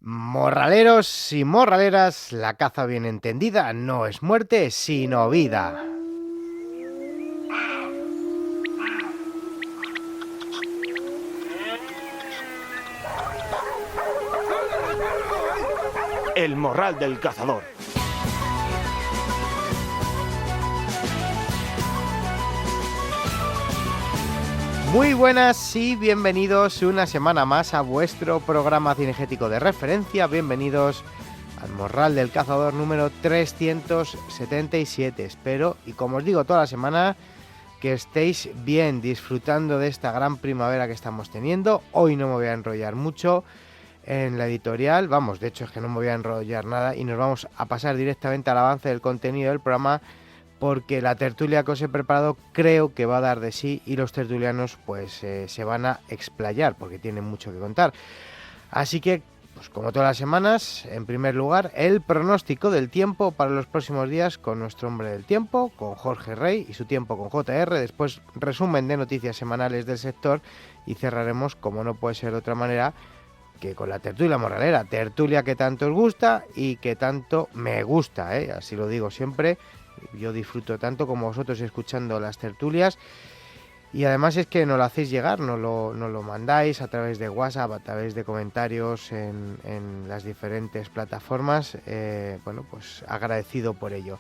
Morraleros y morraleras, la caza bien entendida no es muerte, sino vida. El morral del cazador. Muy buenas y bienvenidos una semana más a vuestro programa cinegético de referencia. Bienvenidos al Morral del Cazador número 377. Espero, y como os digo toda la semana, que estéis bien disfrutando de esta gran primavera que estamos teniendo. Hoy no me voy a enrollar mucho en la editorial, vamos, de hecho es que no me voy a enrollar nada y nos vamos a pasar directamente al avance del contenido del programa, porque la tertulia que os he preparado creo que va a dar de sí y los tertulianos pues se van a explayar porque tienen mucho que contar. Así que, pues como todas las semanas, en primer lugar, el pronóstico del tiempo para los próximos días con nuestro hombre del tiempo, con Jorge Rey y su tiempo con JR, después resumen de noticias semanales del sector y cerraremos, como no puede ser de otra manera, que con la tertulia morralera, tertulia que tanto os gusta y que tanto me gusta, así lo digo siempre. Yo disfruto tanto como vosotros escuchando las tertulias y además es que nos lo hacéis llegar, nos lo mandáis a través de WhatsApp, a través de comentarios en las diferentes plataformas. Bueno, pues agradecido por ello.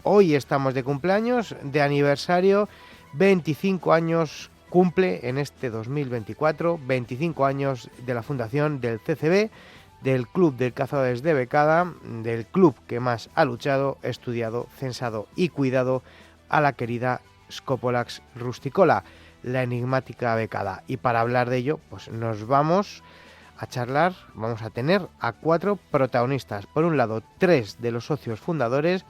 Hoy estamos de cumpleaños, de aniversario, 25 años cumple en este 2024, 25 años de la fundación del CCB, del Club de Cazadores de Becada, del club que más ha luchado, estudiado, censado y cuidado a la querida Scopolax rusticola, la enigmática becada. Y para hablar de ello, pues nos vamos a charlar, vamos a tener a 4 protagonistas. Por un lado, 3 de los socios fundadores,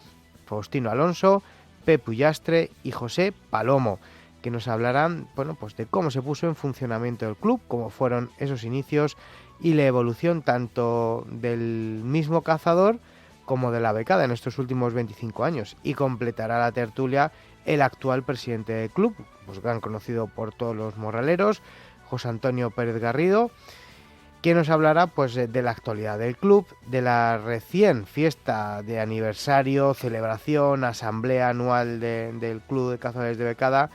Faustino Alonso, Pepe Ullastre y José Palomo, que nos hablarán, bueno, pues de cómo se puso en funcionamiento el club, cómo fueron esos inicios y la evolución tanto del mismo cazador como de la becada en estos últimos 25 años. Y completará la tertulia el actual presidente del club, pues gran conocido por todos los morraleros, José Antonio Pérez Garrido, que nos hablará pues de la actualidad del club, de la recién fiesta de aniversario, celebración, asamblea anual del Club de Cazadores de Becada,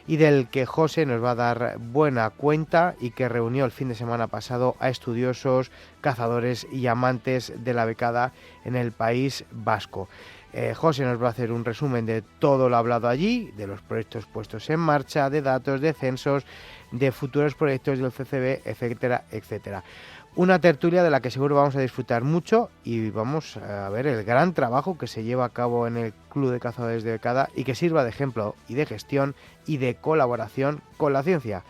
y del que José nos va a dar buena cuenta y que reunió el fin de semana pasado a estudiosos, cazadores y amantes de la becada en el País Vasco. José nos va a hacer un resumen de todo lo hablado allí, de los proyectos puestos en marcha, de datos, de censos, de futuros proyectos del CCB, etcétera, etcétera. Una tertulia de la que seguro vamos a disfrutar mucho y vamos a ver el gran trabajo que se lleva a cabo en el Club de Cazadores de Becada y que sirva de ejemplo y de gestión y de colaboración con la ciencia.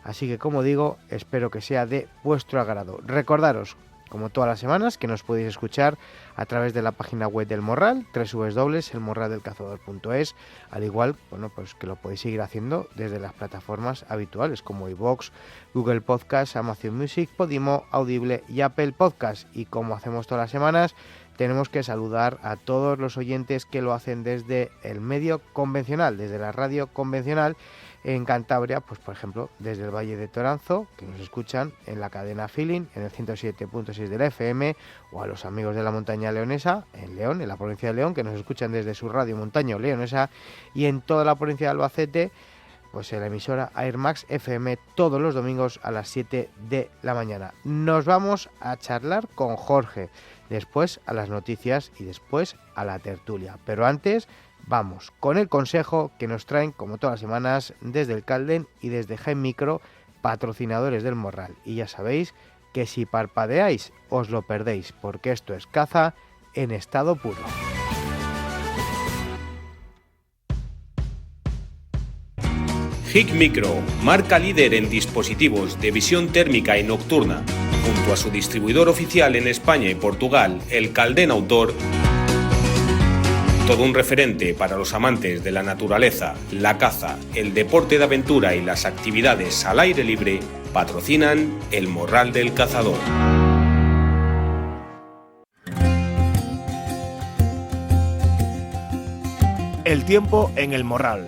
Así que, como digo, espero que sea de vuestro agrado. Recordaros, como todas las semanas, que nos podéis escuchar a través de la página web del Morral, www.elmorraldelcazador.es, al igual, bueno, pues que lo podéis seguir haciendo desde las plataformas habituales como iVoox, Google Podcast, Amazon Music, Podimo, Audible y Apple Podcast. Y como hacemos todas las semanas, tenemos que saludar a todos los oyentes que lo hacen desde el medio convencional, desde la radio convencional en Cantabria, pues por ejemplo desde el Valle de Toranzo, que nos escuchan en la cadena Feeling en el 107.6 de la FM, o a los amigos de la montaña leonesa en León, en la provincia de León, que nos escuchan desde su radio Montaña Leonesa, y en toda la provincia de Albacete, pues en la emisora Airmax FM todos los domingos a las 7 de la mañana. Nos vamos a charlar con Jorge, después a las noticias y después a la tertulia. Pero antes vamos con el consejo que nos traen, como todas las semanas, desde el Calden y desde Gen Micro, patrocinadores del Morral. Y ya sabéis que si parpadeáis os lo perdéis, porque esto es caza en estado puro. HIC Micro, marca líder en dispositivos de visión térmica y nocturna, junto a su distribuidor oficial en España y Portugal, el Calden Outdoor, todo un referente para los amantes de la naturaleza, la caza, el deporte de aventura y las actividades al aire libre, patrocinan el Morral del Cazador. El tiempo en el morral.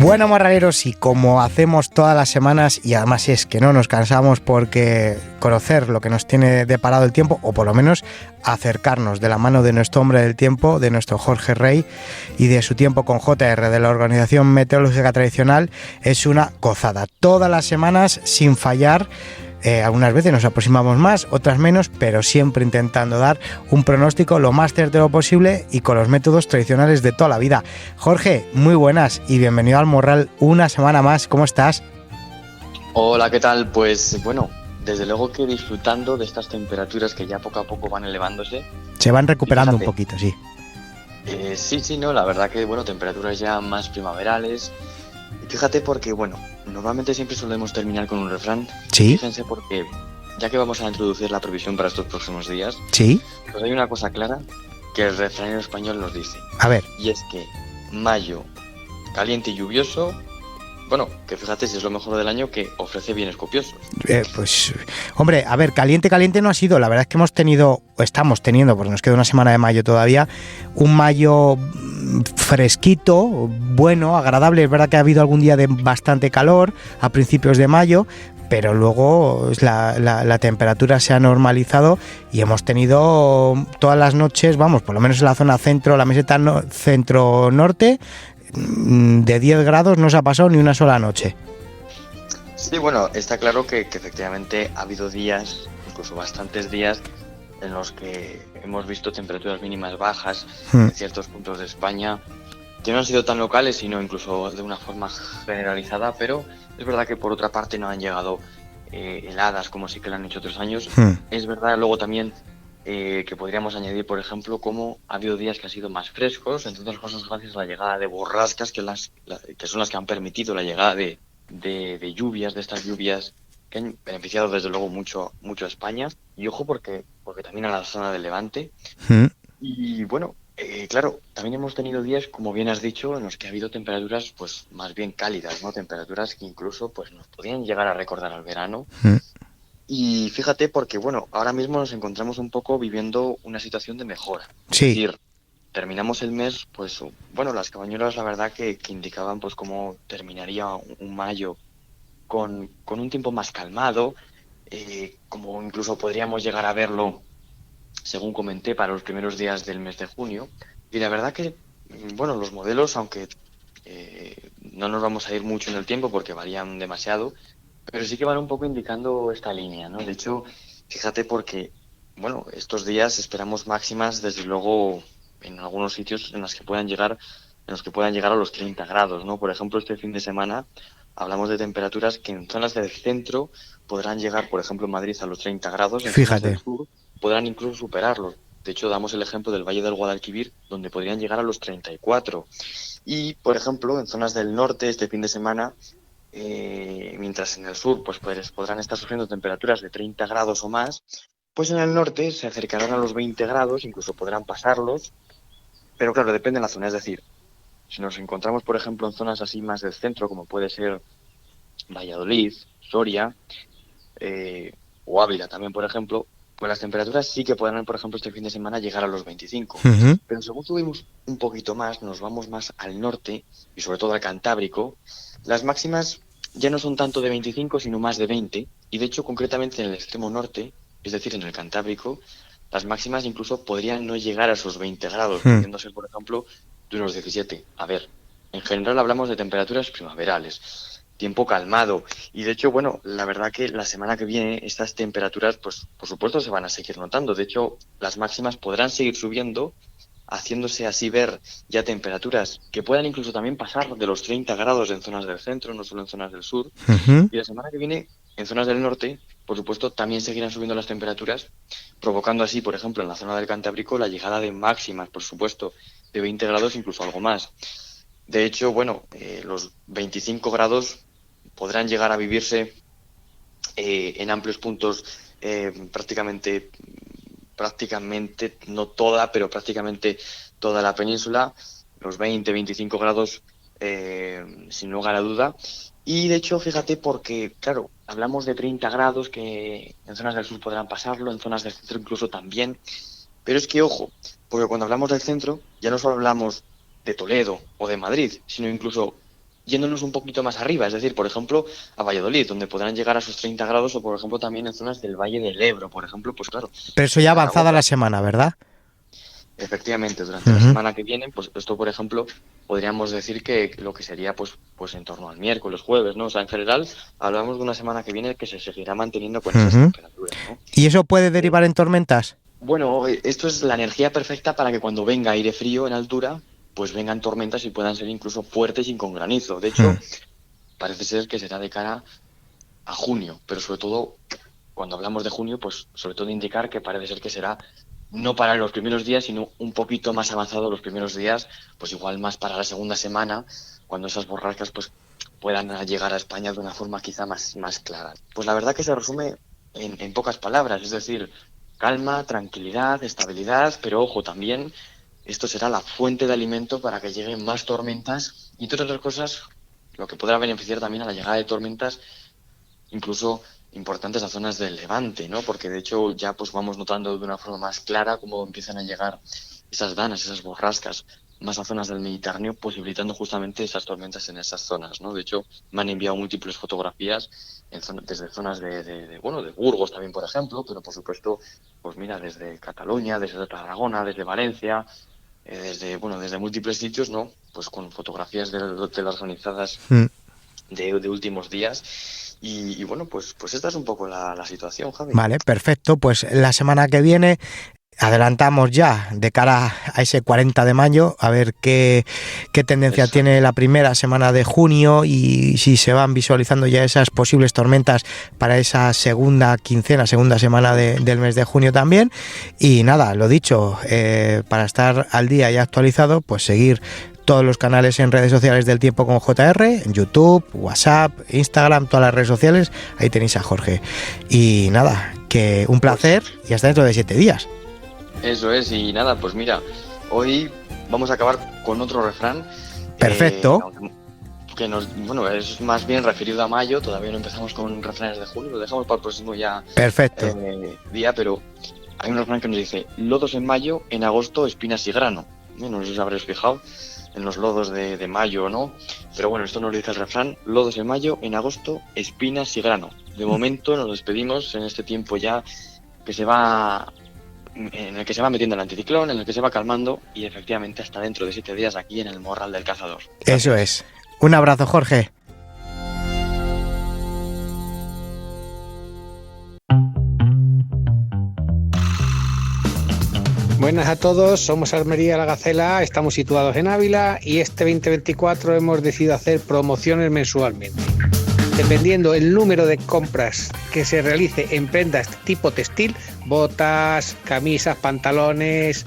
Bueno, morraleros, y como hacemos todas las semanas, y además es que no nos cansamos porque conocer lo que nos tiene deparado el tiempo, o por lo menos acercarnos de la mano de nuestro hombre del tiempo, de nuestro Jorge Rey, y de su tiempo con JR, de la Organización Meteorológica Tradicional, es una gozada. Todas las semanas, sin fallar. Algunas veces nos aproximamos más, otras menos, pero siempre intentando dar un pronóstico lo más certero posible y con los métodos tradicionales de toda la vida. Jorge, muy buenas y bienvenido al Morral una semana más. ¿Cómo estás? Hola, ¿qué tal? Pues bueno, desde luego que disfrutando de estas temperaturas que ya poco a poco van elevándose. Se van recuperando un poquito, sí. Sí, no, la verdad que bueno, temperaturas ya más primaverales. Y fíjate porque bueno, normalmente siempre solemos terminar con un refrán. Sí. Fíjense porque ya que vamos a introducir la previsión para estos próximos días, sí, pues hay una cosa clara que el refrán en español nos dice. A ver. Y es que mayo caliente y lluvioso, bueno, que fíjate si es lo mejor del año, que ofrece bienes copiosos. Pues, hombre, a ver, caliente no ha sido. La verdad es que hemos tenido, o estamos teniendo, porque nos queda una semana de mayo todavía, un mayo fresquito, bueno, agradable. Es verdad que ha habido algún día de bastante calor a principios de mayo, pero luego la temperatura se ha normalizado y hemos tenido todas las noches, vamos, por lo menos en la zona centro, la meseta centro-norte, de 10 grados no se ha pasado ni una sola noche. Sí, bueno, está claro que efectivamente ha habido días, incluso bastantes días, en los que hemos visto temperaturas mínimas bajas en ciertos puntos de España, que no han sido tan locales, sino incluso de una forma generalizada, pero es verdad que por otra parte no han llegado heladas como sí que lo han hecho otros años. Es verdad luego también que podríamos añadir, por ejemplo, cómo ha habido días que han sido más frescos, entre otras cosas gracias a la llegada de borrascas, que son las que han permitido la llegada de lluvias, de estas lluvias que han beneficiado desde luego mucho a España, y ojo porque también a la zona del Levante. Y bueno, claro, también hemos tenido días, como bien has dicho, en los que ha habido temperaturas pues más bien cálidas, ¿no? Temperaturas que incluso pues nos podían llegar a recordar al verano. Y fíjate porque, bueno, ahora mismo nos encontramos un poco viviendo una situación de mejora. Sí. Es decir, terminamos el mes, pues, bueno, las cabañuelas la verdad que indicaban pues cómo terminaría un mayo con un tiempo más calmado, como incluso podríamos llegar a verlo, según comenté, para los primeros días del mes de junio. Y la verdad que, bueno, los modelos, aunque no nos vamos a ir mucho en el tiempo porque varían demasiado, pero sí que van un poco indicando esta línea, ¿no? De hecho, fíjate porque, bueno, estos días esperamos máximas, desde luego, en algunos sitios en los que puedan llegar a los 30 grados, ¿no? Por ejemplo, este fin de semana hablamos de temperaturas que en zonas del centro podrán llegar, por ejemplo, en Madrid a los 30 grados, en zonas del sur podrán incluso superarlos. De hecho, damos el ejemplo del Valle del Guadalquivir, donde podrían llegar a los 34. Y, por ejemplo, en zonas del norte este fin de semana, mientras en el sur pues podrán estar sufriendo temperaturas de 30 grados o más, pues en el norte se acercarán a los 20 grados, incluso podrán pasarlos, pero claro, depende de la zona. Es decir, si nos encontramos, por ejemplo, en zonas así más del centro, como puede ser Valladolid, Soria o Ávila también, por ejemplo, pues las temperaturas sí que podrán, por ejemplo, este fin de semana llegar a los 25. Pero según subimos un poquito más, nos vamos más al norte y sobre todo al Cantábrico, las máximas ya no son tanto de 25, sino más de 20. Y de hecho, concretamente en el extremo norte, es decir, en el Cantábrico, las máximas incluso podrían no llegar a esos 20 grados, pudiendo ser, por ejemplo, de unos 17. A ver, en general hablamos de temperaturas primaverales, tiempo calmado. Y de hecho, bueno, la verdad que la semana que viene estas temperaturas, pues por supuesto se van a seguir notando. De hecho, las máximas podrán seguir subiendo, haciéndose así ver ya temperaturas que puedan incluso también pasar de los 30 grados en zonas del centro, no solo en zonas del sur. Y la semana que viene, en zonas del norte, por supuesto, también seguirán subiendo las temperaturas, provocando así, por ejemplo, en la zona del Cantábrico, la llegada de máximas, por supuesto, de 20 grados, incluso algo más. De hecho, bueno, los 25 grados podrán llegar a vivirse en amplios puntos, prácticamente no toda, pero prácticamente toda la península, los 20-25 grados sin lugar a duda. Y de hecho, fíjate, porque claro, hablamos de 30 grados que en zonas del sur podrán pasarlo, en zonas del centro incluso también, pero es que ojo, porque cuando hablamos del centro ya no solo hablamos de Toledo o de Madrid, sino incluso yéndonos un poquito más arriba, es decir, por ejemplo, a Valladolid, donde podrán llegar a sus 30 grados, o por ejemplo también en zonas del Valle del Ebro, por ejemplo, pues claro. Pero eso ya avanzada la semana, ¿verdad? Efectivamente, durante la semana que viene, pues esto, por ejemplo, podríamos decir que lo que sería pues en torno al miércoles, jueves, ¿no? O sea, en general, hablamos de una semana que viene que se seguirá manteniendo con esas temperaturas, ¿no? ¿Y eso puede derivar en tormentas? Bueno, esto es la energía perfecta para que cuando venga aire frío en altura, pues vengan tormentas y puedan ser incluso fuertes y con granizo. De hecho, parece ser que será de cara a junio, pero sobre todo, cuando hablamos de junio, pues sobre todo indicar que parece ser que será no para los primeros días, sino un poquito más avanzado los primeros días, pues igual más para la segunda semana, cuando esas borrascas pues puedan llegar a España de una forma quizá más clara. Pues la verdad que se resume en pocas palabras, es decir, calma, tranquilidad, estabilidad, pero ojo, también esto será la fuente de alimento para que lleguen más tormentas y todas otras cosas, lo que podrá beneficiar también a la llegada de tormentas, incluso importantes a zonas del Levante, ¿no? Porque de hecho ya pues vamos notando de una forma más clara cómo empiezan a llegar esas danas, esas borrascas, más a zonas del Mediterráneo, posibilitando justamente esas tormentas en esas zonas, ¿no? De hecho, me han enviado múltiples fotografías desde zonas de Burgos también, por ejemplo, pero por supuesto, pues mira, desde Cataluña, desde Tarragona, desde Valencia, desde múltiples sitios, ¿no? Pues con fotografías de las organizadas de últimos días. Y bueno, pues esta es un poco la situación, Javi. Vale, perfecto. Pues la semana que viene adelantamos ya de cara a ese 40 de mayo, a ver qué tendencia tiene la primera semana de junio y si se van visualizando ya esas posibles tormentas para esa segunda semana del mes de junio también. Y nada, lo dicho, para estar al día y actualizado, pues seguir todos los canales en redes sociales del Tiempo con JR, en YouTube, WhatsApp, Instagram, todas las redes sociales, ahí tenéis a Jorge. Y nada, que un placer y hasta dentro de 7 días. Eso es, y nada, pues mira, hoy vamos a acabar con otro refrán. Perfecto. Que es más bien referido a mayo, todavía no empezamos con refranes de julio, lo dejamos para el próximo ya. Perfecto. Día, pero hay un refrán que nos dice: lodos en mayo, en agosto espinas y grano. No sé si os habréis fijado en los lodos de mayo, ¿no? Pero bueno, esto nos lo dice el refrán: lodos en mayo, en agosto espinas y grano. De momento nos despedimos en este tiempo ya en el que se va metiendo el anticiclón, en el que se va calmando, y efectivamente hasta dentro de 7 días aquí en el Morral del Cazador. Eso es. Un abrazo, Jorge. Buenas a todos, somos Armería La Gacela, estamos situados en Ávila y este 2024 hemos decidido hacer promociones mensualmente. Dependiendo el número de compras que se realice en prendas tipo textil, botas, camisas, pantalones,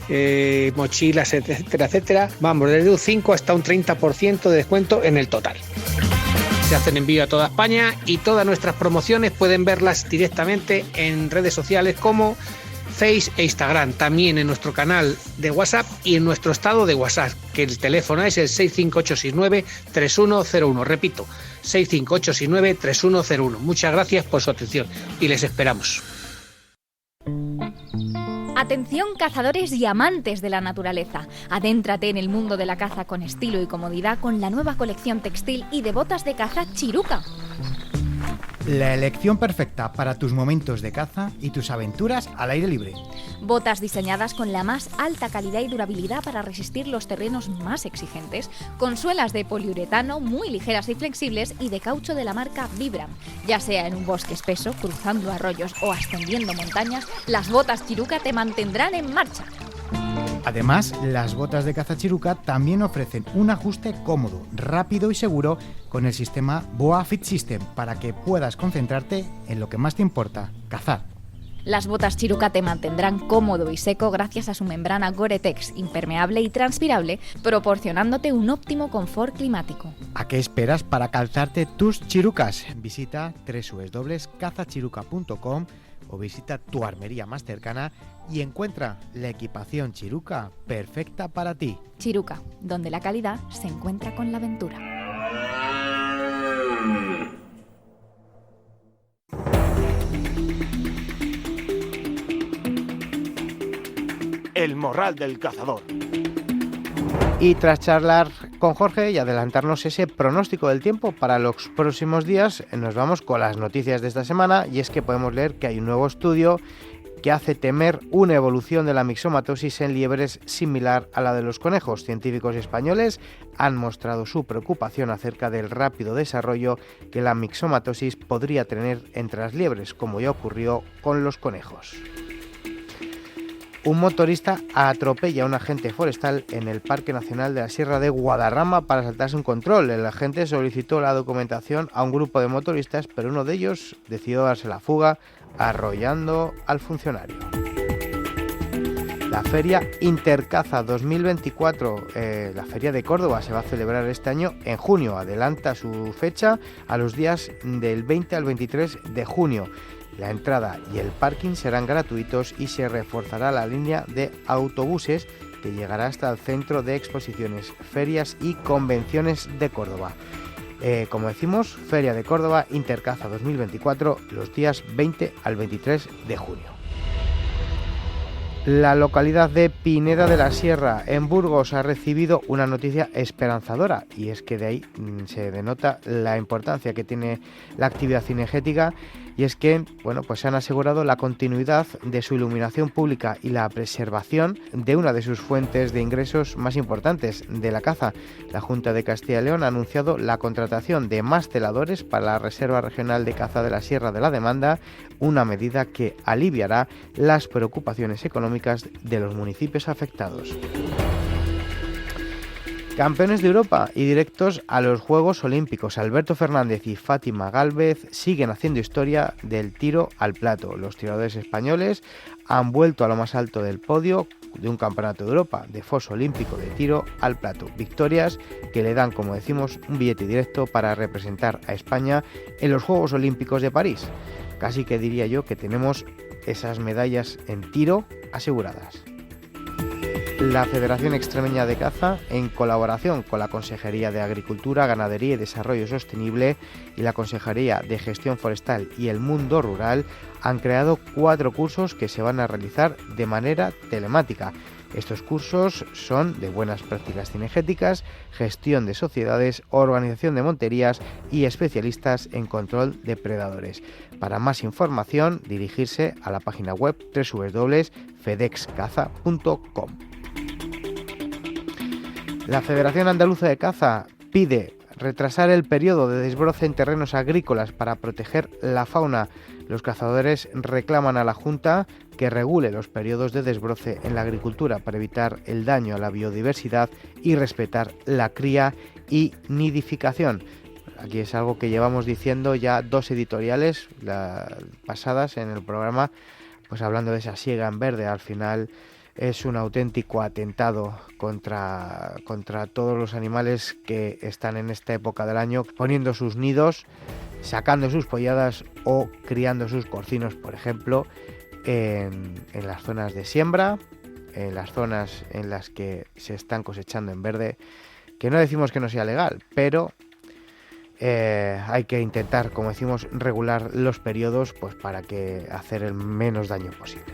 mochilas, etcétera, etcétera, vamos desde un 5 hasta un 30% de descuento en el total. Se hacen envío a toda España y todas nuestras promociones pueden verlas directamente en redes sociales como Face e Instagram, también en nuestro canal de WhatsApp y en nuestro estado de WhatsApp, que el teléfono es el 65869-3101, repito, 65869-3101. Muchas gracias por su atención y les esperamos. Atención, cazadores y amantes de la naturaleza. Adéntrate en el mundo de la caza con estilo y comodidad con la nueva colección textil y de botas de caza Chiruca. La elección perfecta para tus momentos de caza y tus aventuras al aire libre. Botas diseñadas con la más alta calidad y durabilidad para resistir los terrenos más exigentes, con suelas de poliuretano muy ligeras y flexibles y de caucho de la marca Vibram. Ya sea en un bosque espeso, cruzando arroyos o ascendiendo montañas, las botas Chiruca te mantendrán en marcha. Además, las botas de caza Chiruca también ofrecen un ajuste cómodo, rápido y seguro con el sistema BOA Fit System para que puedas concentrarte en lo que más te importa, cazar. Las botas Chiruca te mantendrán cómodo y seco gracias a su membrana Gore-Tex, impermeable y transpirable, proporcionándote un óptimo confort climático. ¿A qué esperas para calzarte tus chirucas? Visita www.cazachiruca.com o visita tu armería más cercana y encuentra la equipación Chiruca perfecta para ti. Chiruca, donde la calidad se encuentra con la aventura. El Morral del Cazador. Y tras charlar con Jorge y adelantarnos ese pronóstico del tiempo para los próximos días, nos vamos con las noticias de esta semana, y es que podemos leer que hay un nuevo estudio que hace temer una evolución de la mixomatosis en liebres similar a la de los conejos. Científicos españoles han mostrado su preocupación acerca del rápido desarrollo que la mixomatosis podría tener entre las liebres, como ya ocurrió con los conejos. Un motorista atropella a un agente forestal en el Parque Nacional de la Sierra de Guadarrama para saltarse un control. El agente solicitó la documentación a un grupo de motoristas, pero uno de ellos decidió darse la fuga, arrollando al funcionario. La Feria Intercaza 2024, la Feria de Córdoba, se va a celebrar este año en junio. Adelanta su fecha a los días del 20 al 23 de junio. La entrada y el parking serán gratuitos y se reforzará la línea de autobuses que llegará hasta el Centro de Exposiciones, Ferias y Convenciones de Córdoba. Como decimos, Feria de Córdoba Intercaza 2024, los días 20 al 23 de junio. La localidad de Pineda de la Sierra, en Burgos, ha recibido una noticia esperanzadora, y es que de ahí se denota la importancia que tiene la actividad cinegética, y es que pues se han asegurado la continuidad de su iluminación pública y la preservación de una de sus fuentes de ingresos más importantes, de la caza. La Junta de Castilla y León ha anunciado la contratación de más celadores para la Reserva Regional de Caza de la Sierra de la Demanda, una medida que aliviará las preocupaciones económicas de los municipios afectados. Campeones de Europa y directos a los Juegos Olímpicos. Alberto Fernández y Fátima Gálvez siguen haciendo historia del tiro al plato. Los tiradores españoles han vuelto a lo más alto del podio de un Campeonato de Europa de foso olímpico de tiro al plato. Victorias que le dan, como decimos, un billete directo para representar a España en los Juegos Olímpicos de París. Casi que diría yo que tenemos esas medallas en tiro aseguradas. La Federación Extremeña de Caza, en colaboración con la Consejería de Agricultura, Ganadería y Desarrollo Sostenible y la Consejería de Gestión Forestal y el Mundo Rural, han creado 4 cursos que se van a realizar de manera telemática. Estos cursos son de buenas prácticas cinegéticas, gestión de sociedades, organización de monterías y especialistas en control de predadores. Para más información, dirigirse a la página web www.fedexcaza.com. La Federación Andaluza de Caza pide retrasar el periodo de desbroce en terrenos agrícolas para proteger la fauna. Los cazadores reclaman a la Junta que regule los periodos de desbroce en la agricultura para evitar el daño a la biodiversidad y respetar la cría y nidificación. Aquí es algo que llevamos diciendo ya 2 editoriales pasadas en el programa, pues hablando de esa siega en verde. Al final es un auténtico atentado contra todos los animales que están en esta época del año poniendo sus nidos, sacando sus polladas o criando sus porcinos, por ejemplo, en las zonas de siembra, en las zonas en las que se están cosechando en verde, que no decimos que no sea legal, pero hay que intentar, como decimos, regular los periodos pues para que hacer el menos daño posible.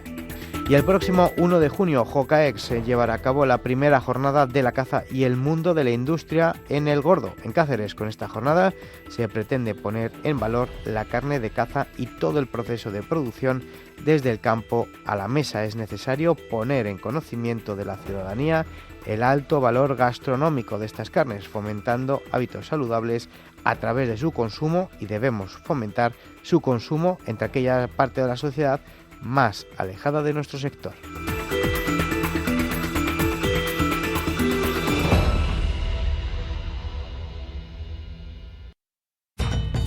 Y el próximo 1 de junio, Jocaex llevará a cabo la primera jornada de la caza y el mundo de la industria en El Gordo, en Cáceres. Con esta jornada se pretende poner en valor la carne de caza y todo el proceso de producción desde el campo a la mesa. Es necesario poner en conocimiento de la ciudadanía el alto valor gastronómico de estas carnes, fomentando hábitos saludables a través de su consumo, y debemos fomentar su consumo entre aquella parte de la sociedad más alejada de nuestro sector.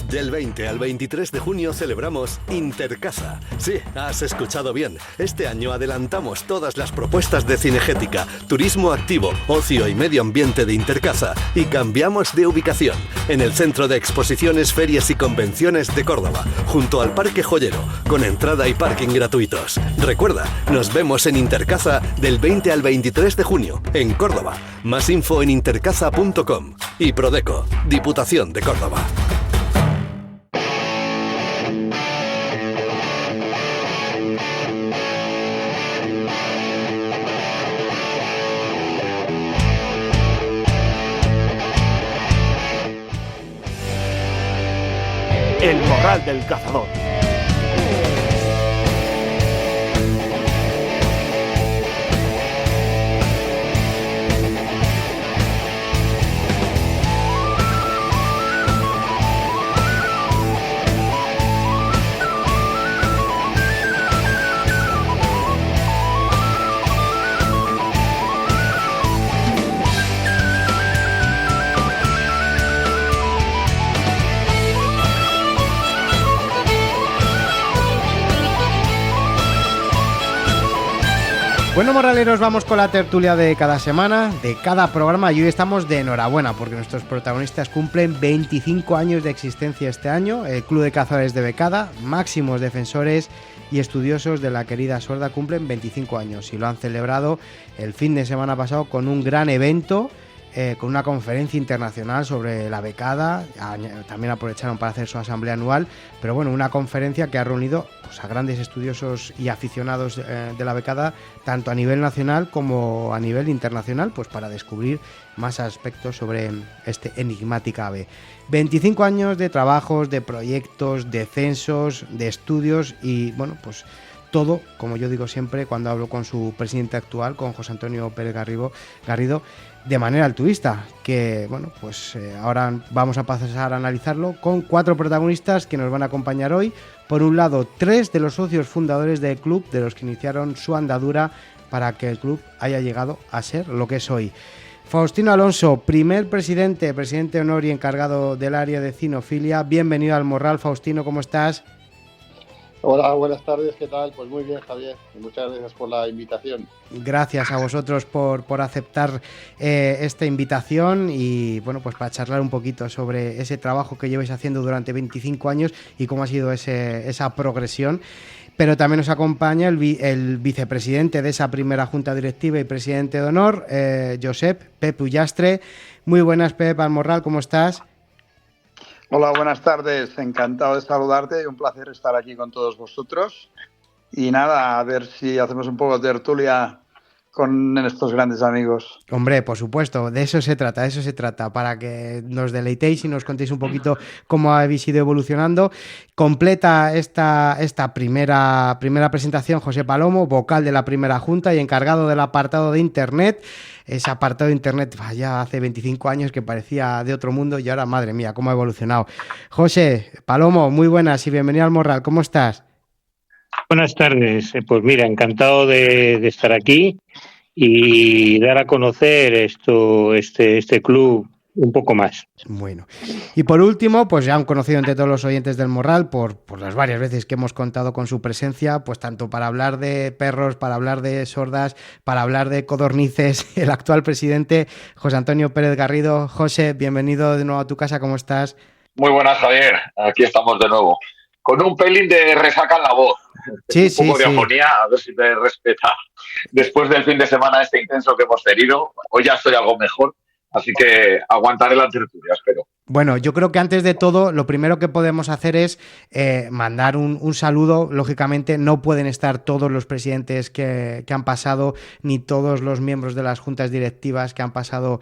Del 20 al 23 de junio celebramos Intercasa. Sí, has escuchado bien. Este año adelantamos todas las propuestas de cinegética, turismo activo, ocio y medio ambiente de Intercasa y cambiamos de ubicación en el Centro de Exposiciones, Ferias y Convenciones de Córdoba, junto al Parque Joyero, con entrada y parking gratuitos. Recuerda, nos vemos en Intercasa del 20 al 23 de junio, en Córdoba. Más info en intercaza.com. Y Prodeco, Diputación de Córdoba. Morral del Cazador. Bueno, morraleros, vamos con la tertulia de cada semana, de cada programa, y hoy estamos de enhorabuena porque nuestros protagonistas cumplen 25 años de existencia este año. El Club de Cazadores de Becada, máximos defensores y estudiosos de la querida Sorda, cumplen 25 años y lo han celebrado el fin de semana pasado con un gran evento, con una conferencia internacional sobre la becada. También aprovecharon para hacer su asamblea anual, pero bueno, una conferencia que ha reunido pues a grandes estudiosos y aficionados de la becada, tanto a nivel nacional como a nivel internacional, pues para descubrir más aspectos sobre este enigmática ave. 25 años de trabajos, de proyectos, de censos, de estudios y bueno, pues todo, como yo digo siempre cuando hablo con su presidente actual, con José Antonio Pérez Garrido, de manera altruista, que bueno, pues ahora vamos a pasar a analizarlo con 4 protagonistas que nos van a acompañar hoy. Por un lado, 3 de los socios fundadores del club, de los que iniciaron su andadura para que el club haya llegado a ser lo que es hoy. Faustino Alonso, primer presidente de honor y encargado del área de cinofilia. Bienvenido al Morral, Faustino, ¿cómo estás? Hola, buenas tardes, ¿qué tal? Pues muy bien, Javier, y muchas gracias por la invitación. Gracias a vosotros por aceptar esta invitación y bueno, pues para charlar un poquito sobre ese trabajo que lleváis haciendo durante 25 años y cómo ha sido esa progresión. Pero también nos acompaña el vicepresidente de esa primera junta directiva y presidente de honor, Josep Pep Ullastre. Muy buenas, Pep, al Morral, ¿cómo estás? Hola, buenas tardes. Encantado de saludarte y un placer estar aquí con todos vosotros. Y nada, a ver si hacemos un poco de tertulia con estos grandes amigos. Hombre, por supuesto, de eso se trata, para que nos deleitéis y nos contéis un poquito cómo habéis ido evolucionando. Completa esta primera presentación José Palomo, vocal de la primera junta y encargado del apartado de Internet. Ese apartado de Internet ya hace 25 años que parecía de otro mundo y ahora, madre mía, cómo ha evolucionado. José Palomo, muy buenas y bienvenido al Morral, ¿cómo estás? Buenas tardes, pues mira, encantado de estar aquí y dar a conocer este club un poco más. Bueno, y por último, pues ya han conocido entre todos los oyentes del Morral por las varias veces que hemos contado con su presencia, pues tanto para hablar de perros, para hablar de sordas, para hablar de codornices, el actual presidente José Antonio Pérez Garrido. José, bienvenido de nuevo a tu casa, ¿cómo estás? Muy buenas, Javier, aquí estamos de nuevo, con un pelín de resaca en la voz. Sí, un poco de afonía, a ver si te respeta. Después del fin de semana intenso que hemos tenido, hoy ya estoy algo mejor, así que aguantaré la tertulia, espero. Bueno, yo creo que antes de todo, lo primero que podemos hacer es mandar un saludo. Lógicamente, no pueden estar todos los presidentes que han pasado, ni todos los miembros de las juntas directivas que han pasado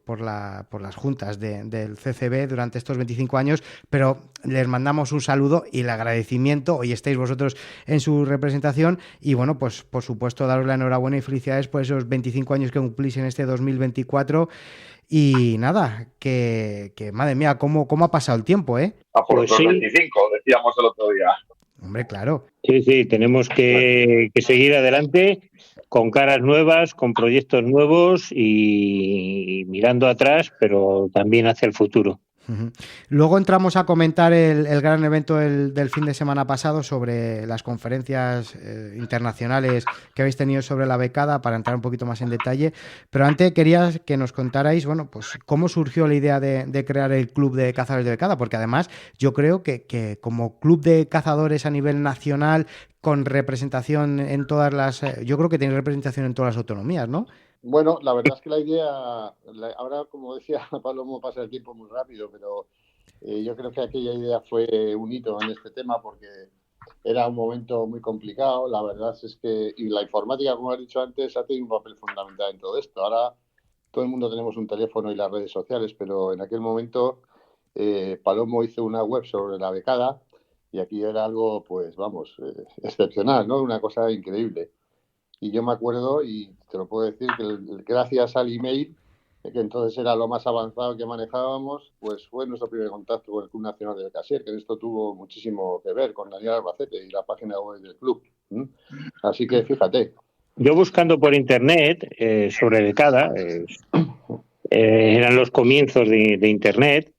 por las juntas del CCB durante estos 25 años, pero les mandamos un saludo y el agradecimiento. Hoy estáis vosotros en su representación y, bueno, pues por supuesto, daros la enhorabuena y felicidades por esos 25 años que cumplís en este 2024. Y nada, que madre mía, ¿cómo ha pasado el tiempo, eh? Por los 25, decíamos el otro día. Hombre, claro. Sí, tenemos que seguir adelante con caras nuevas, con proyectos nuevos y mirando atrás, pero también hacia el futuro. Luego entramos a comentar el gran evento del fin de semana pasado sobre las conferencias internacionales que habéis tenido sobre la becada para entrar un poquito más en detalle, pero antes quería que nos contarais, bueno, pues cómo surgió la idea de crear el Club de Cazadores de Becada, porque además yo creo que como club de cazadores a nivel nacional con representación en todas las... yo creo que tenéis representación en todas las autonomías, ¿no? Bueno, la verdad es que la idea, ahora como decía Palomo, pasa el tiempo muy rápido, pero yo creo que aquella idea fue un hito en este tema porque era un momento muy complicado. La verdad es que, y la informática, como has dicho antes, ha tenido un papel fundamental en todo esto. Ahora todo el mundo tenemos un teléfono y las redes sociales, pero en aquel momento Palomo hizo una web sobre la becada y aquí era algo, pues vamos, excepcional, ¿no? Una cosa increíble. Y yo me acuerdo, y te lo puedo decir, que gracias al email, que entonces era lo más avanzado que manejábamos, pues fue nuestro primer contacto con el Club Nacional de Becasier, que esto tuvo muchísimo que ver con Daniel Albacete y la página web del club. Así que fíjate. Yo buscando por internet sobre becada, eran los comienzos de internet,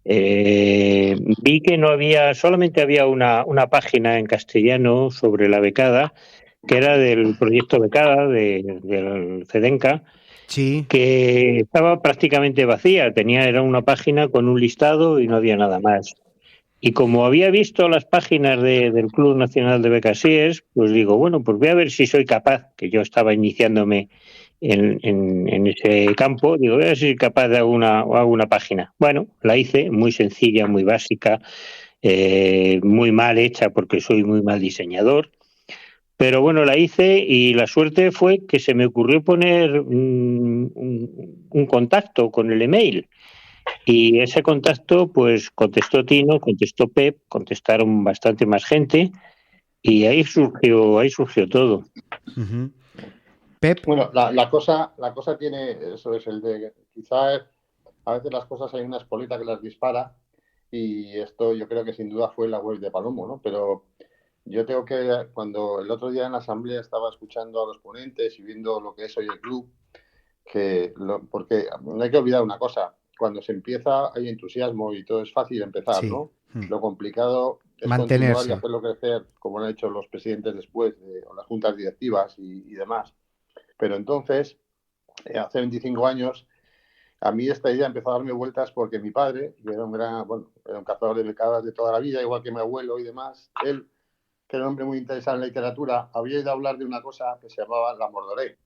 vi que no había, solamente había una página en castellano sobre la becada, que era del proyecto becada del CEDENCA, sí, que estaba prácticamente vacía, era una página con un listado y no había nada más. Y como había visto las páginas del Club Nacional de Becasiers, pues digo, bueno, pues voy a ver si soy capaz, que yo estaba iniciándome en ese campo, digo, voy a ver si soy capaz de hago una página. Bueno, la hice, muy sencilla, muy básica, muy mal hecha porque soy muy mal diseñador. Pero bueno, la hice y la suerte fue que se me ocurrió poner un contacto con el email. Y ese contacto, pues contestó Tino, contestó Pep, contestaron bastante más gente y ahí surgió todo. Uh-huh. Pep. Bueno, la cosa tiene, eso es el de, quizás a veces las cosas hay una espoleta que las dispara y esto yo creo que sin duda fue la web de Palomo, ¿no? Pero yo tengo que, cuando el otro día en la asamblea estaba escuchando a los ponentes y viendo lo que es hoy el club, porque no hay que olvidar una cosa, cuando se empieza hay entusiasmo y todo es fácil empezar, sí. ¿No? Lo complicado es continuar y hacerlo crecer, como lo han hecho los presidentes después, o las juntas directivas y demás. Pero entonces, hace 25 años, a mí esta idea empezó a darme vueltas porque mi padre, que era era un cazador de becadas de toda la vida, igual que mi abuelo y demás, él, que era un hombre muy interesado en la literatura, había ido a hablar de una cosa que se llamaba La Mordoré.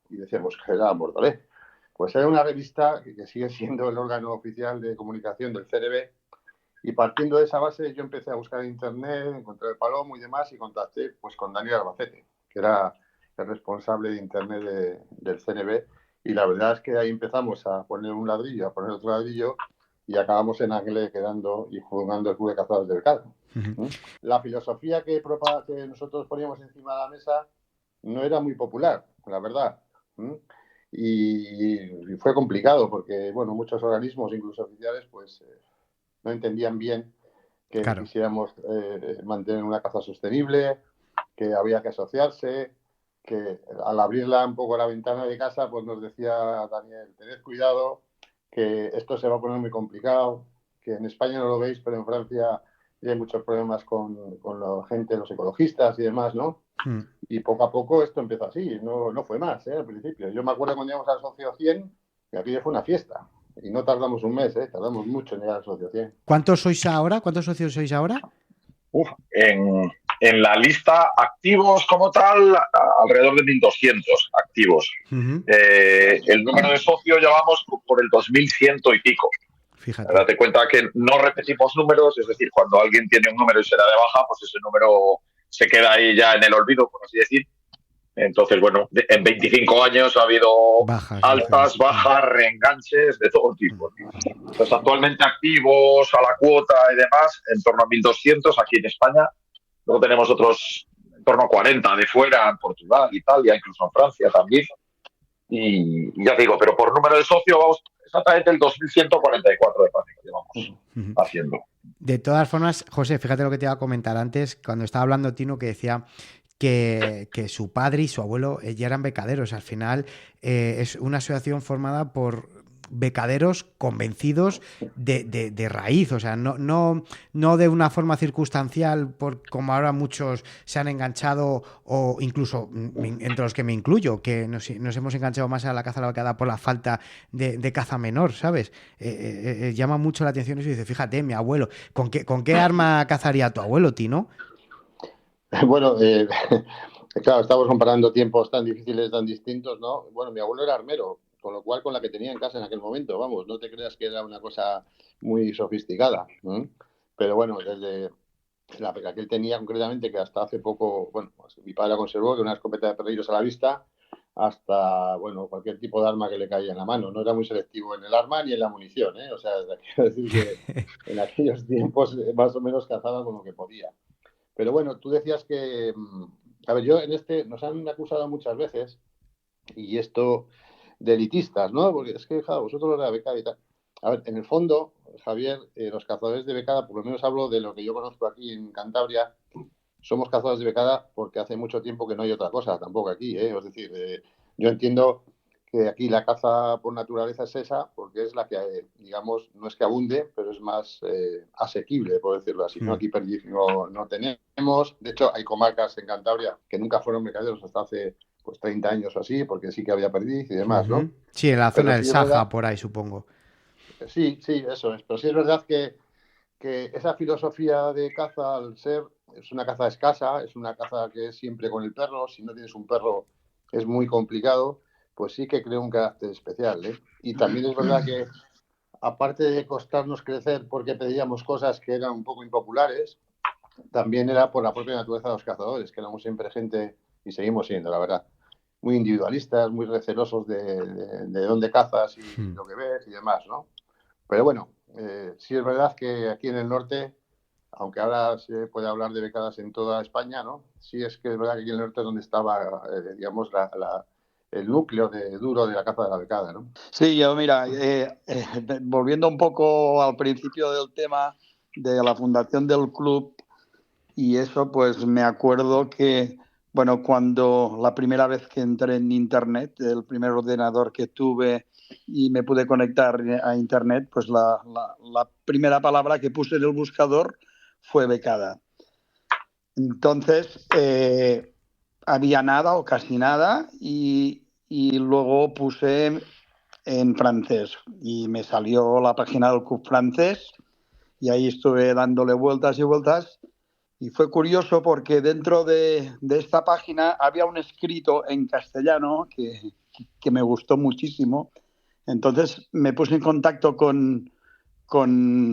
Y decíamos, ¿qué era La Mordoré? Pues era una revista que sigue siendo el órgano oficial de comunicación del CNB, y partiendo de esa base yo empecé a buscar en internet, encontré el Palomo y demás, y contacté pues con Daniel Albacete, que era el responsable de internet del CNB, y la verdad es que ahí empezamos a poner un ladrillo, a poner otro ladrillo, y acabamos en Angle quedando y jugando el Club de Cazadores del Cado. Uh-huh. La filosofía que nosotros poníamos encima de la mesa no era muy popular, la verdad. Y fue complicado porque, bueno, muchos organismos, incluso oficiales, pues no entendían bien que quisiéramos mantener una caza sostenible, que había que asociarse, que al abrirla un poco la ventana de casa, pues nos decía Daniel, tened cuidado, que esto se va a poner muy complicado, que en España no lo veis, pero en Francia hay muchos problemas con la gente, los ecologistas y demás, ¿no? Y poco a poco esto empezó así, no fue más, al principio. Yo me acuerdo cuando llegamos al socio 100, que aquello fue una fiesta. Y no tardamos un mes, tardamos mucho en llegar al socio 100. ¿Cuántos sois ahora? ¿Cuántos socios sois ahora? En la lista activos como tal, alrededor de 1.200 activos. Uh-huh. El número de socios ya vamos por el 2.100 y pico. Fíjate. Date cuenta que no repetimos números, es decir, cuando alguien tiene un número y se da de baja, pues ese número se queda ahí ya en el olvido, por así decir. Entonces, bueno, en 25 años ha habido altas, bajas, reenganches de todo tipo. Pues actualmente activos a la cuota y demás, en torno a 1.200 aquí en España. Luego tenemos otros en torno a 40 de fuera, en Portugal, Italia, incluso en Francia también. Y ya te digo, pero por número de socios vamos exactamente el 2.144 de práctica que llevamos haciendo. De todas formas, José, fíjate lo que te iba a comentar antes, cuando estaba hablando Tino, que decía que su padre y su abuelo ya eran becaderos. Al final es una asociación formada por becaderos convencidos de raíz, o sea, no de una forma circunstancial, como ahora muchos se han enganchado, o incluso entre los que me incluyo, que nos hemos enganchado más a la caza a la becada por la falta de caza menor, ¿sabes? Llama mucho la atención eso y dice, fíjate, mi abuelo, ¿con qué arma cazaría tu abuelo, Tino? Bueno, claro, estamos comparando tiempos tan difíciles, tan distintos, ¿no? Bueno, mi abuelo era armero, con lo cual con la que tenía en casa en aquel momento, vamos, no te creas que era una cosa muy sofisticada, ¿eh? Pero bueno, desde la que él tenía concretamente, que hasta hace poco, bueno, pues mi padre la conservó, de una escopeta de perrillos a la vista, hasta, bueno, cualquier tipo de arma que le caía en la mano. No era muy selectivo en el arma ni en la munición, ¿eh? O sea, quiero decir que en aquellos tiempos más o menos cazaba con lo que podía. Pero bueno, tú decías que, a ver, yo en nos han acusado muchas veces, y esto de elitistas, ¿no? Porque es que, claro, vosotros los de la becada y tal. A ver, en el fondo, Javier, los cazadores de becada, por lo menos hablo de lo que yo conozco aquí en Cantabria, somos cazadores de becada porque hace mucho tiempo que no hay otra cosa, tampoco aquí, ¿eh? Es decir, yo entiendo que aquí la caza por naturaleza es esa, porque es la que, digamos, no es que abunde, pero es más asequible, por decirlo así. ¿No? Aquí perdiz no tenemos. De hecho, hay comarcas en Cantabria que nunca fueron mercaderos hasta hace pues 30 años o así, porque sí que había perdiz y demás, ¿no? Sí, en la zona del sí Saja, verdad, por ahí, supongo. Sí, eso es. Pero sí es verdad que esa filosofía de caza, al ser, es una caza escasa, es una caza que es siempre con el perro. Si no tienes un perro es muy complicado, pues sí que crea un carácter especial, ¿eh? Y también es verdad que, aparte de costarnos crecer porque pedíamos cosas que eran un poco impopulares, también era por la propia naturaleza de los cazadores, que éramos siempre gente, y seguimos siendo, la verdad, muy individualistas, muy recelosos de dónde cazas y lo que ves y demás, ¿no? Pero bueno, sí es verdad que aquí en el norte, aunque ahora se puede hablar de becadas en toda España, ¿no? Sí es que es verdad que aquí en el norte es donde estaba, digamos, el núcleo duro de la caza de la becada, ¿no? Sí, yo mira, volviendo un poco al principio del tema de la fundación del club y eso, pues me acuerdo que, bueno, cuando la primera vez que entré en Internet, el primer ordenador que tuve y me pude conectar a Internet, pues la primera palabra que puse en el buscador fue becada. Entonces, había nada o casi nada y luego puse en francés y me salió la página del club francés y ahí estuve dándole vueltas y vueltas y fue curioso porque dentro de esta página había un escrito en castellano que me gustó muchísimo. Entonces me puse en contacto con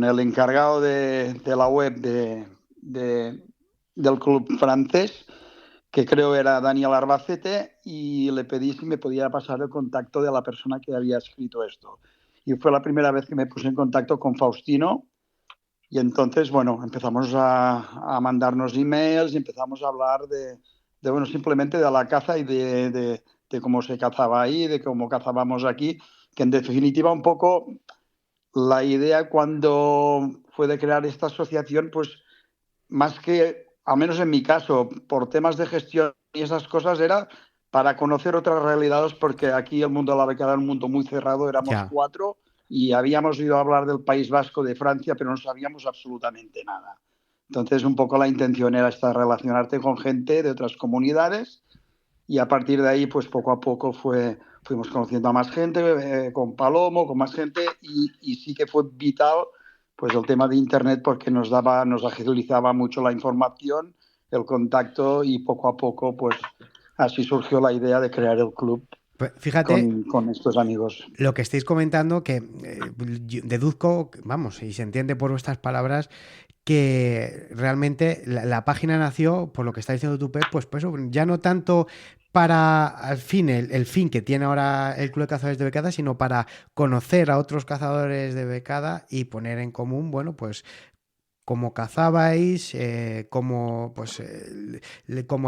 el encargado de la web del club francés, que creo era Daniel Arbacete, y le pedí si me podía pasar el contacto de la persona que había escrito esto. Y fue la primera vez que me puse en contacto con Faustino, y entonces, bueno, empezamos a mandarnos emails y empezamos a hablar bueno, simplemente de la caza y de cómo se cazaba ahí, de cómo cazábamos aquí, que en definitiva un poco la idea cuando fue de crear esta asociación, pues más que, al menos en mi caso, por temas de gestión y esas cosas, era para conocer otras realidades, porque aquí el mundo de la becada era un mundo muy cerrado, éramos 4 y habíamos oído hablar del País Vasco, de Francia, pero no sabíamos absolutamente nada. Entonces, un poco la intención era esta, relacionarte con gente de otras comunidades y a partir de ahí, pues poco a poco fuimos conociendo a más gente, con Palomo, con más gente y sí que fue vital pues el tema de Internet porque nos agilizaba mucho la información, el contacto y poco a poco pues así surgió la idea de crear el club. Pues fíjate, con estos amigos. Lo que estáis comentando, que deduzco, vamos, y se entiende por vuestras palabras, que realmente la página nació, por lo que está diciendo tu Pep, pues ya no tanto para al fin el fin que tiene ahora el Club de Cazadores de Becada, sino para conocer a otros cazadores de becada y poner en común, bueno, pues cómo cazabais, cómo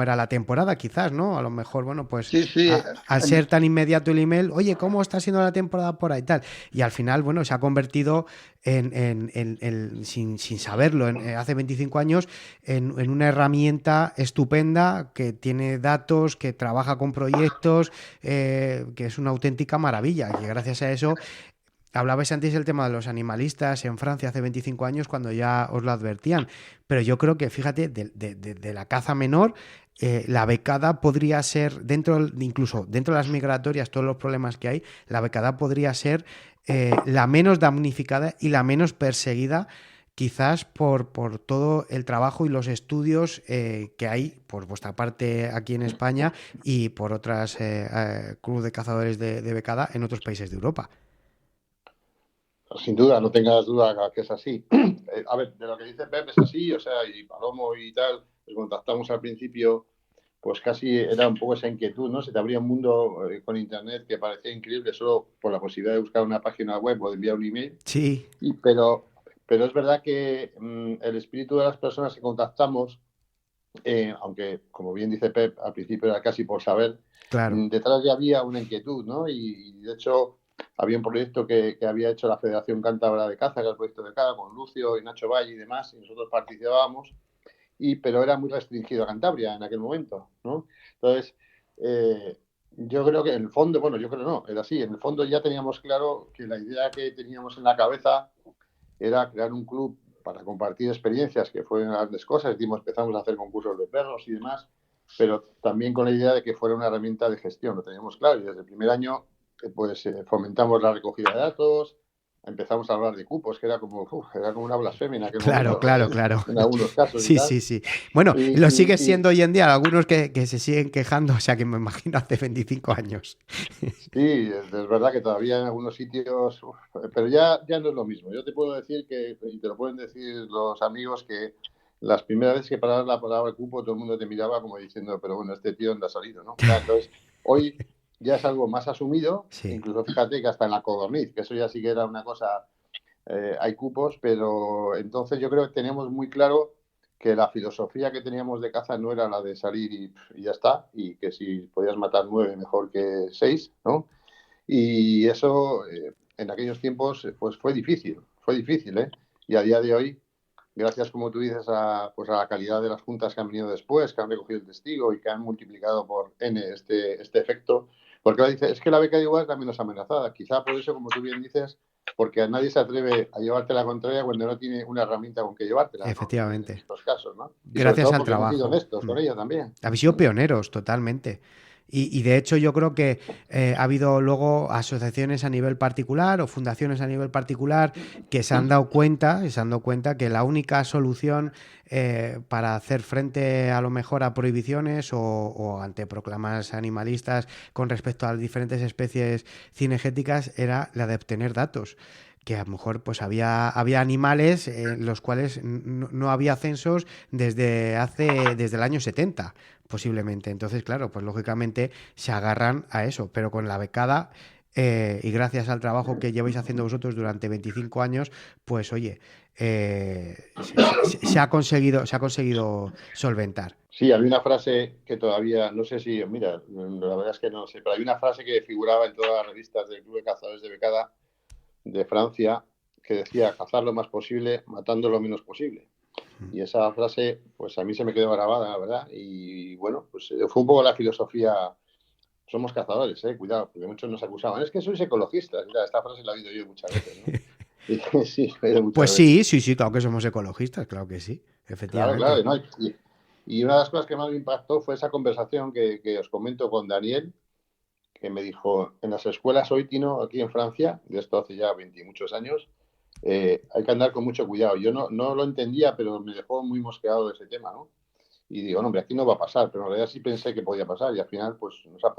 era la temporada, quizás, ¿no? A lo mejor, bueno, pues sí. Al ser tan inmediato el email, oye, ¿cómo está siendo la temporada por ahí tal? Y al final, bueno, se ha convertido sin saberlo, hace 25 años, en una herramienta estupenda que tiene datos, que trabaja con proyectos, que es una auténtica maravilla. Y gracias a eso... Hablabais antes del tema de los animalistas en Francia hace 25 años cuando ya os lo advertían, pero yo creo que, fíjate, de la caza menor, la becada podría ser, incluso dentro de las migratorias, todos los problemas que hay, la becada podría ser la menos damnificada y la menos perseguida, quizás por todo el trabajo y los estudios que hay por vuestra parte aquí en España y por otras clubes de cazadores de becada en otros países de Europa. Sin duda, no tengas duda que es así. A ver, de lo que dice Pep es así, o sea, y Palomo y tal, les contactamos al principio pues casi era un poco esa inquietud, ¿no? Se te abría un mundo con Internet que parecía increíble solo por la posibilidad de buscar una página web o de enviar un email. Sí. Pero es verdad que el espíritu de las personas que contactamos, aunque, como bien dice Pep, al principio era casi por saber, claro. Detrás ya había una inquietud, ¿no? Y de hecho había un proyecto que había hecho la Federación Cántabra de Caza, que era el proyecto de Caza, con Lucio y Nacho Valle y demás, y nosotros participábamos, pero era muy restringido a Cantabria en aquel momento, ¿no? Entonces, yo creo que en el fondo, bueno, yo creo no, era así, en el fondo ya teníamos claro que la idea que teníamos en la cabeza era crear un club para compartir experiencias, que fueron grandes cosas. Empezamos a hacer concursos de perros y demás, pero también con la idea de que fuera una herramienta de gestión, lo teníamos claro, y desde el primer año fomentamos la recogida de datos, empezamos a hablar de cupos, que era como una blasfemia en aquel momento. Claro. En algunos casos. Sí. Bueno, lo sigue siendo hoy en día, algunos que se siguen quejando, o sea que me imagino hace 25 años. Sí, es verdad que todavía en algunos sitios, pero ya no es lo mismo. Yo te puedo decir y te lo pueden decir los amigos, que las primeras veces que parabas la palabra cupo, todo el mundo te miraba como diciendo, pero bueno, este tío ¿dónde ha salido, no? Claro, entonces, hoy ya es algo más asumido, sí. Incluso fíjate que hasta en la codorniz, que eso ya sí que era una cosa, hay cupos, pero entonces yo creo que teníamos muy claro que la filosofía que teníamos de caza no era la de salir y ya está, y que si podías matar 9 mejor que 6, ¿no? Y eso en aquellos tiempos pues fue difícil, ¿eh? Y a día de hoy, gracias, como tú dices, a la calidad de las juntas que han venido después, que han recogido el testigo y que han multiplicado por N este efecto, porque ahora dice, es que la beca de igual es la menos amenazada. Quizá por eso, como tú bien dices, porque a nadie se atreve a llevarte la contraria cuando no tiene una herramienta con que llevártela. Efectivamente. En estos casos, ¿no? Y gracias al trabajo. Hemos sido honestos con ella también. Habéis sido pioneros, totalmente. Y de hecho yo creo que ha habido luego asociaciones a nivel particular o fundaciones a nivel particular que se han dado cuenta que la única solución para hacer frente a lo mejor a prohibiciones o ante proclamas animalistas con respecto a las diferentes especies cinegéticas era la de obtener datos. Que a lo mejor pues había animales en los cuales no había censos desde el año 70, posiblemente. Entonces, claro, pues lógicamente se agarran a eso, pero con la becada y gracias al trabajo que lleváis haciendo vosotros durante 25 años, pues oye, se ha conseguido solventar. Sí, había una frase que todavía, no sé si, mira, la verdad es que no sé, pero hay una frase que figuraba en todas las revistas del Club de Cazadores de Becada de Francia, que decía cazar lo más posible, matando lo menos posible. Y esa frase, pues a mí se me quedó grabada, la verdad. Y bueno, pues fue un poco la filosofía. Somos cazadores, cuidado, porque muchos nos acusaban. Es que sois ecologistas. Mira, esta frase la he oído yo muchas veces, ¿no? Sí, pues veces. Sí, claro que somos ecologistas, claro que sí, efectivamente. Claro, ¿no? Y una de las cosas que más me impactó fue esa conversación que os comento con Daniel, que me dijo, en las escuelas hoy, Tino, aquí en Francia, de esto hace ya 20 y muchos años, hay que andar con mucho cuidado. Yo no lo entendía, pero me dejó muy mosqueado de ese tema, ¿no? Y digo, no, hombre, aquí no va a pasar, pero en realidad sí pensé que podía pasar y al final, pues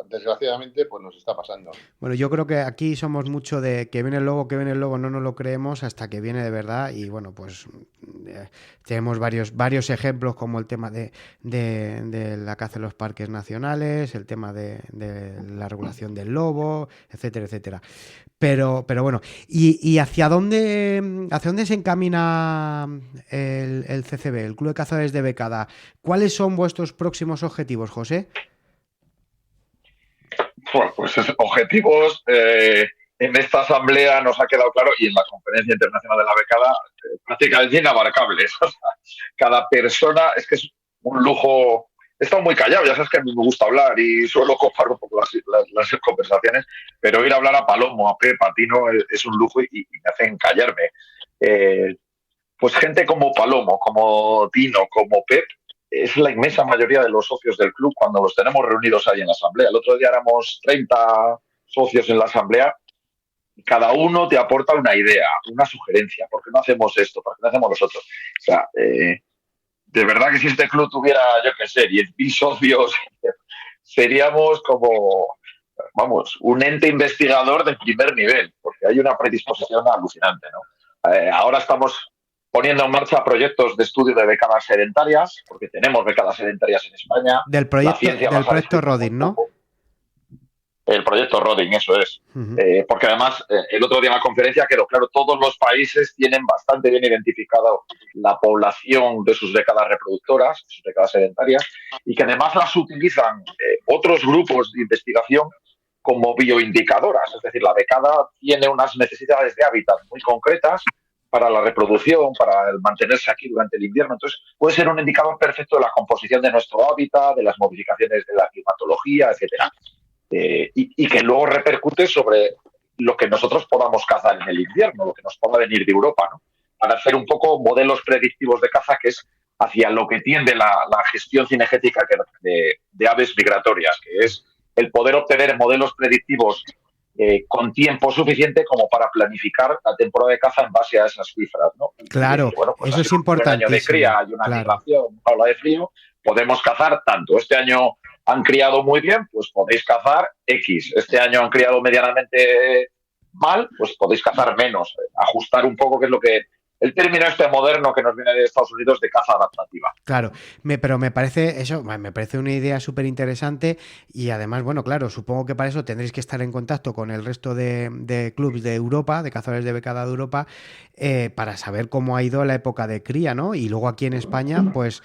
desgraciadamente, pues nos está pasando. Bueno, yo creo que aquí somos mucho de que viene el lobo, no nos lo creemos hasta que viene de verdad y bueno, pues tenemos varios ejemplos como el tema de la caza en los parques nacionales, el tema de la regulación del lobo, etcétera, etcétera. Pero bueno, ¿y hacia dónde se encamina el CCB, el Club de Cazadores de Becada? ¿Cuáles son vuestros próximos objetivos, José? Bueno, pues objetivos en esta asamblea nos ha quedado claro y en la Conferencia Internacional de la Becada prácticamente inabarcables. O sea, cada persona es que es un lujo. He estado muy callado, ya sabes que a mí me gusta hablar y suelo copar un poco las conversaciones, pero ir a hablar a Palomo, a Pep, a Tino es un lujo y me hacen callarme. Pues gente como Palomo, como Tino, como Pep, es la inmensa mayoría de los socios del club cuando los tenemos reunidos ahí en la asamblea. El otro día éramos 30 socios en la asamblea. Cada uno te aporta una idea, una sugerencia. ¿Por qué no hacemos esto? ¿Por qué no hacemos los otros? O sea, de verdad que si este club tuviera, yo qué sé, 10.000 socios, seríamos como, vamos, un ente investigador de primer nivel, porque hay una predisposición alucinante, ¿no? Ahora estamos poniendo en marcha proyectos de estudio de décadas sedentarias, porque tenemos décadas sedentarias en España. Del proyecto Rodin, ¿no? El proyecto Rodin, eso es. Porque además, el otro día en la conferencia quedó claro, todos los países tienen bastante bien identificado la población de sus décadas reproductoras, sus décadas sedentarias, y que además las utilizan otros grupos de investigación como bioindicadoras. Es decir, la década tiene unas necesidades de hábitat muy concretas para la reproducción, para el mantenerse aquí durante el invierno. Entonces, puede ser un indicador perfecto de la composición de nuestro hábitat, de las modificaciones de la climatología, etcétera. Y que luego repercute sobre lo que nosotros podamos cazar en el invierno, lo que nos pueda venir de Europa, ¿no? Para hacer un poco modelos predictivos de caza, que es hacia lo que tiende la gestión cinegética de aves migratorias, que es el poder obtener modelos predictivos con tiempo suficiente como para planificar la temporada de caza en base a esas cifras, ¿no? Claro, bueno, pues eso es importante. Un año de cría y una migración, una ola de frío, podemos cazar tanto. Este año han criado muy bien, pues podéis cazar X. Este año han criado medianamente mal, pues podéis cazar menos. Ajustar un poco, que es lo que el término moderno que nos viene de Estados Unidos de caza adaptativa. Claro, pero me parece una idea súper interesante y además, bueno, claro, supongo que para eso tendréis que estar en contacto con el resto de clubs de Europa, de cazadores de becada de Europa, para saber cómo ha ido la época de cría, ¿no? Y luego aquí en España, pues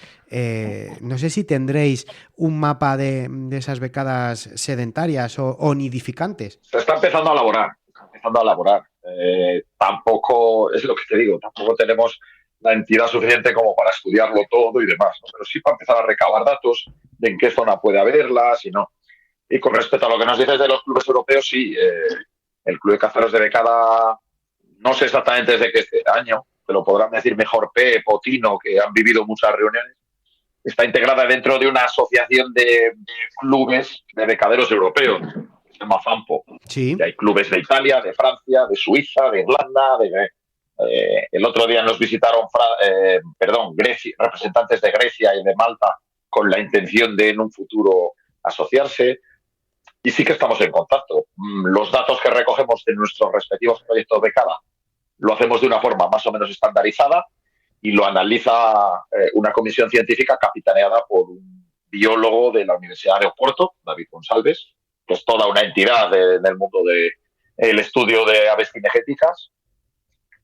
no sé si tendréis un mapa de esas becadas sedentarias o nidificantes. Se está empezando a elaborar. Tampoco, es lo que te digo, tampoco tenemos la entidad suficiente como para estudiarlo todo y demás, ¿no? Pero sí para empezar a recabar datos de en qué zona puede haberlas y no. Y con respecto a lo que nos dices de los clubes europeos, sí, el Club de Cazadores de Becada, no sé exactamente desde qué año, te lo podrán decir mejor Pep o Tino, que han vivido muchas reuniones, está integrada dentro de una asociación de clubes de becaderos europeos, que se llama FAMPO. Sí. Y hay clubes de Italia, de Francia, de Suiza, de Irlanda, el otro día nos visitaron Grecia, representantes de Grecia y de Malta, con la intención de en un futuro asociarse. Y sí que estamos en contacto. Los datos que recogemos de nuestros respectivos proyectos de becada lo hacemos de una forma más o menos estandarizada y lo analiza una comisión científica capitaneada por un biólogo de la Universidad de Oporto, David González, que es toda una entidad del mundo del estudio de aves cinegéticas.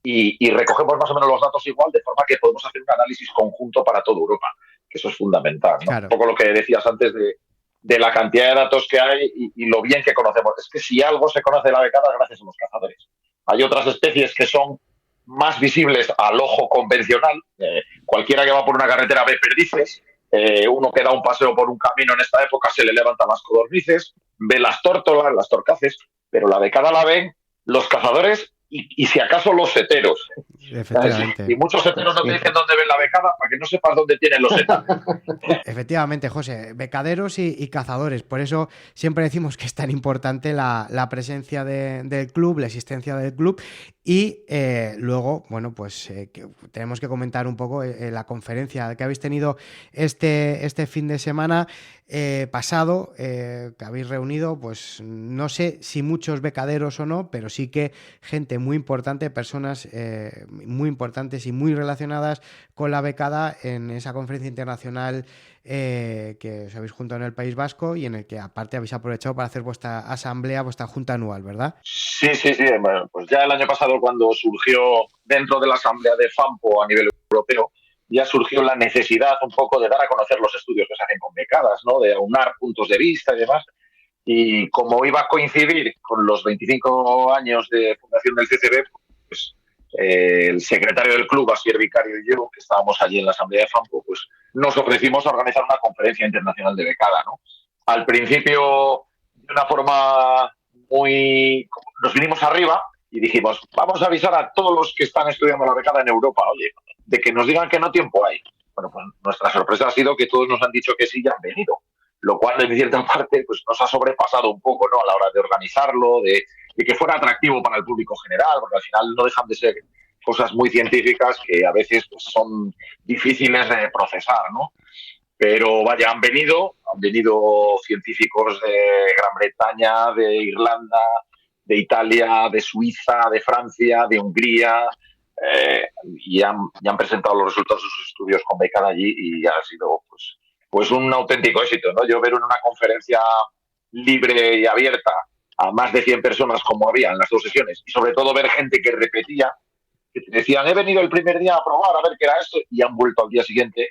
Y recogemos más o menos los datos igual, de forma que podemos hacer un análisis conjunto para toda Europa, que eso es fundamental, ¿no? Claro. Un poco lo que decías antes de la cantidad de datos que hay y lo bien que conocemos. Es que si algo se conoce de la becada, gracias a los cazadores. Hay otras especies que son más visibles al ojo convencional. Cualquiera que va por una carretera ve perdices. Uno que da un paseo por un camino en esta época se le levantan las codornices, ve las tórtolas, las torcaces, pero la becada la ven los cazadores y si acaso los seteros. Efectivamente. Y muchos seteros no te dicen dónde ven la becada para que no sepas dónde tienen los setas. Efectivamente, José, becaderos y cazadores. Por eso siempre decimos que es tan importante la presencia del club, la existencia del club. Y luego, bueno, pues tenemos que comentar un poco la conferencia que habéis tenido este fin de semana pasado, que habéis reunido, pues no sé si muchos becaderos o no, pero sí que gente muy importante, personas muy importantes y muy relacionadas con la becada en esa conferencia internacional que os habéis juntado en el País Vasco y en el que aparte habéis aprovechado para hacer vuestra asamblea, vuestra junta anual, ¿verdad? Sí. Bueno, pues ya el año pasado, cuando surgió dentro de la asamblea de FAMPO a nivel europeo, ya surgió la necesidad un poco de dar a conocer los estudios que se hacen con becadas, ¿no? De aunar puntos de vista y demás. Y como iba a coincidir con los 25 años de fundación del CCB, pues el secretario del club, Asier Vicario, y yo, que estábamos allí en la asamblea de FAMPO, pues nos ofrecimos a organizar una conferencia internacional de becada, ¿no? Al principio, de una forma nos vinimos arriba y dijimos, vamos a avisar a todos los que están estudiando la becada en Europa, oye, de que nos digan que no tiempo hay. Bueno, pues nuestra sorpresa ha sido que todos nos han dicho que sí y han venido, lo cual en cierta parte pues nos ha sobrepasado un poco, ¿no? A la hora de organizarlo, de que fuera atractivo para el público general, porque al final no dejan de ser cosas muy científicas que a veces pues, son difíciles de procesar, ¿no? Pero vaya, han venido científicos de Gran Bretaña, de Irlanda, de Italia, de Suiza, de Francia, de Hungría, y han presentado los resultados de sus estudios con becada allí y ha sido pues un auténtico éxito, ¿no? Yo ver en una conferencia libre y abierta a más de 100 personas como había en las 2 sesiones y sobre todo ver gente que repetía, que te decían, he venido el primer día a probar a ver qué era esto y han vuelto al día siguiente.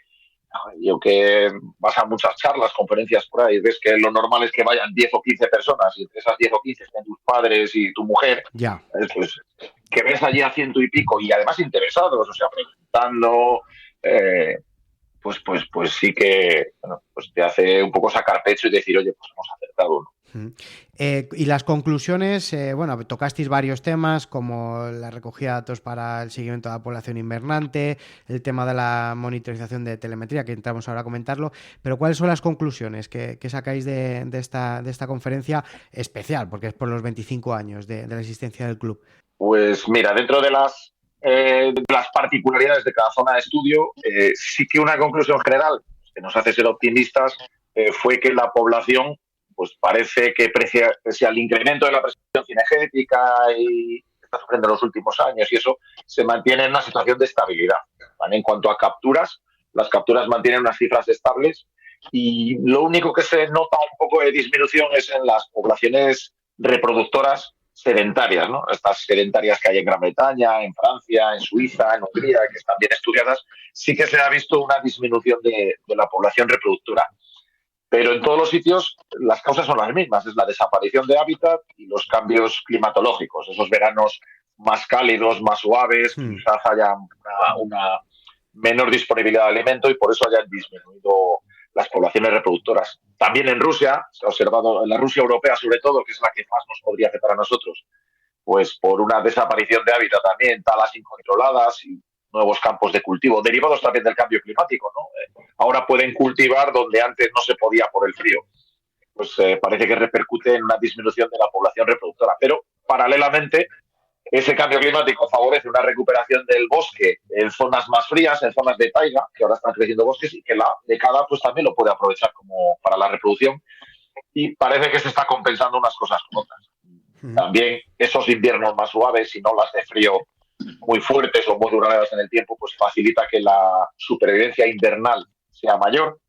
Yo que vas a muchas charlas, conferencias por ahí, ves que lo normal es que vayan 10 o 15 personas y entre esas 10 o 15 estén tus padres y tu mujer, ya. Pues que ves allí a 100 y pico y además interesados, o sea, preguntando, pues sí que bueno, pues te hace un poco sacar pecho y decir, oye, pues hemos acertado, ¿no? Y las conclusiones, bueno, tocasteis varios temas como la recogida de datos para el seguimiento de la población invernante, el tema de la monitorización de telemetría, que entramos ahora a comentarlo, pero ¿cuáles son las conclusiones que sacáis de esta conferencia especial, porque es por los 25 años de la existencia del club? Pues mira, dentro de las particularidades de cada zona de estudio, sí que una conclusión general que nos hace ser optimistas fue que la población pues parece que pese al incremento de la presión cinegética y que está sufriendo en los últimos años y eso, se mantiene en una situación de estabilidad, ¿vale? En cuanto a capturas, las capturas mantienen unas cifras estables y lo único que se nota un poco de disminución es en las poblaciones reproductoras sedentarias, ¿no? Estas sedentarias que hay en Gran Bretaña, en Francia, en Suiza, en Hungría, que están bien estudiadas, sí que se ha visto una disminución de la población reproductora. Pero en todos los sitios las causas son las mismas, es la desaparición de hábitat y los cambios climatológicos, esos veranos más cálidos, más suaves, quizás haya una menor disponibilidad de alimento y por eso hayan disminuido las poblaciones reproductoras. También en Rusia, se ha observado, en la Rusia europea sobre todo, que es la que más nos podría afectar a nosotros, pues por una desaparición de hábitat también, talas incontroladas y nuevos campos de cultivo, derivados también del cambio climático, ¿no? Ahora pueden cultivar donde antes no se podía por el frío. Pues parece que repercute en una disminución de la población reproductora. Pero, paralelamente, ese cambio climático favorece una recuperación del bosque en zonas más frías, en zonas de taiga, que ahora están creciendo bosques, y que la becada pues también lo puede aprovechar como para la reproducción. Y parece que se está compensando unas cosas con otras. También esos inviernos más suaves y no las de frío muy fuertes o muy duraderas en el tiempo, pues facilita que la supervivencia invernal sea mayor.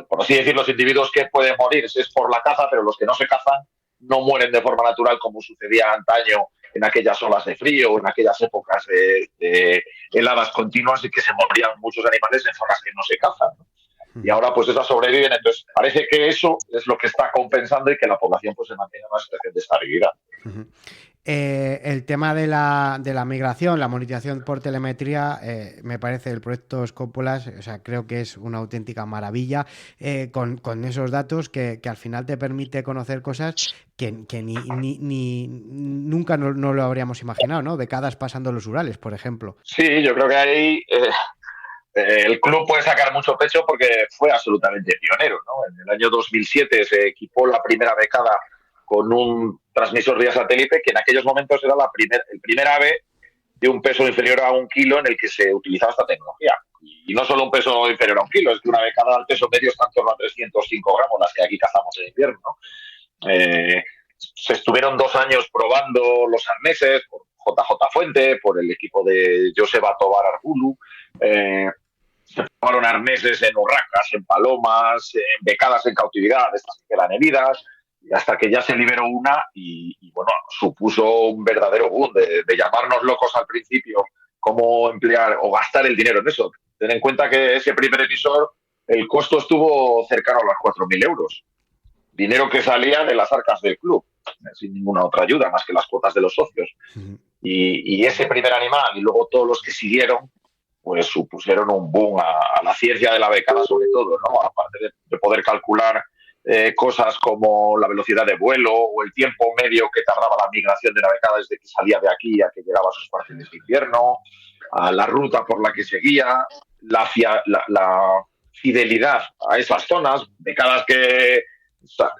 Por así decir, los individuos que pueden morir es por la caza, pero los que no se cazan no mueren de forma natural como sucedía antaño en aquellas olas de frío, en aquellas épocas de heladas continuas y que se morían muchos animales en zonas que no se cazan, ¿no? Y ahora pues esas sobreviven, entonces parece que eso es lo que está compensando y que la población pues se mantiene en una situación de estabilidad. El tema de la migración, la monitorización por telemetría, me parece el proyecto Scópolas, o sea, creo que es una auténtica maravilla con esos datos que al final te permite conocer cosas que nunca no lo habríamos imaginado, ¿no? Becadas pasando los Urales, por ejemplo. Sí, yo creo que ahí el club puede sacar mucho pecho porque fue absolutamente pionero, ¿no? En el año 2007 se equipó la primera becada con un transmisor vía satélite que en aquellos momentos era el primer ave de un peso inferior a 1 kilo en el que se utilizaba esta tecnología. Y no solo un peso inferior a 1 kilo, es que una becada al peso medio está en torno a 305 gramos, las que aquí cazamos en invierno, ¿no? Se estuvieron 2 años probando los arneses por JJ Fuente, por el equipo de Joseba Tobar Arbulu. Se probaron arneses en urracas, en palomas, en becadas en cautividad, estas que quedan heridas, y hasta que ya se liberó una y bueno, supuso un verdadero boom de llamarnos locos al principio cómo emplear o gastar el dinero en eso. Ten en cuenta que ese primer emisor, el costo estuvo cercano a los 4.000 euros. Dinero que salía de las arcas del club, sin ninguna otra ayuda, más que las cuotas de los socios. Y ese primer animal y luego todos los que siguieron, pues supusieron un boom a la ciencia de la becada sobre todo, ¿no? Aparte de poder calcular cosas como la velocidad de vuelo o el tiempo medio que tardaba la migración de una becada desde que salía de aquí a que llegaba a sus parcelas de invierno, a la ruta por la que seguía, la fidelidad a esas zonas, becadas que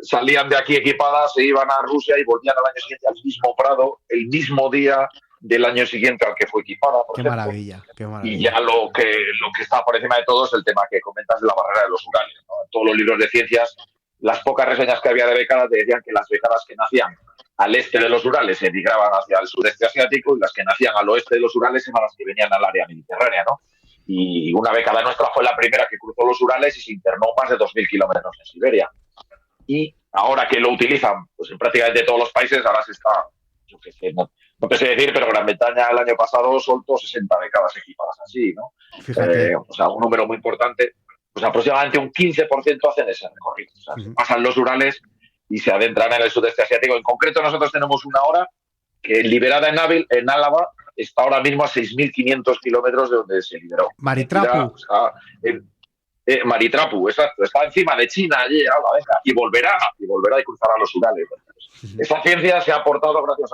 salían de aquí equipadas, se iban a Rusia y volvían al año siguiente al mismo prado, el mismo día del año siguiente al que fue equipada, por ejemplo. Maravilla, qué maravilla. Y ya lo que está por encima de todo es el tema que comentas de la barrera de los Urales, ¿no? En todos los libros de ciencias, las pocas reseñas que había de becadas te decían que las becadas que nacían al este de los Urales emigraban hacia el sudeste asiático y las que nacían al oeste de los Urales eran las que venían al área mediterránea, ¿no? Y una becada nuestra fue la primera que cruzó los Urales y se internó más de 2.000 kilómetros en Siberia. Y ahora que lo utilizan pues en prácticamente todos los países, ahora se está, yo qué sé, no te sé decir, pero Gran Bretaña el año pasado soltó 60 becadas equipadas así, ¿no? O sea, un número muy importante. Pues aproximadamente un 15% hacen ese recorrido. O sea, pasan los Urales y se adentran en el sudeste asiático. En concreto, nosotros tenemos una hora que liberada en Álava está ahora mismo a 6.500 kilómetros de donde se liberó. Maritrapu. Maritrapu, exacto. Está encima de China allí, venga, y volverá y cruzará los Urales. Esa ciencia se ha aportado gracias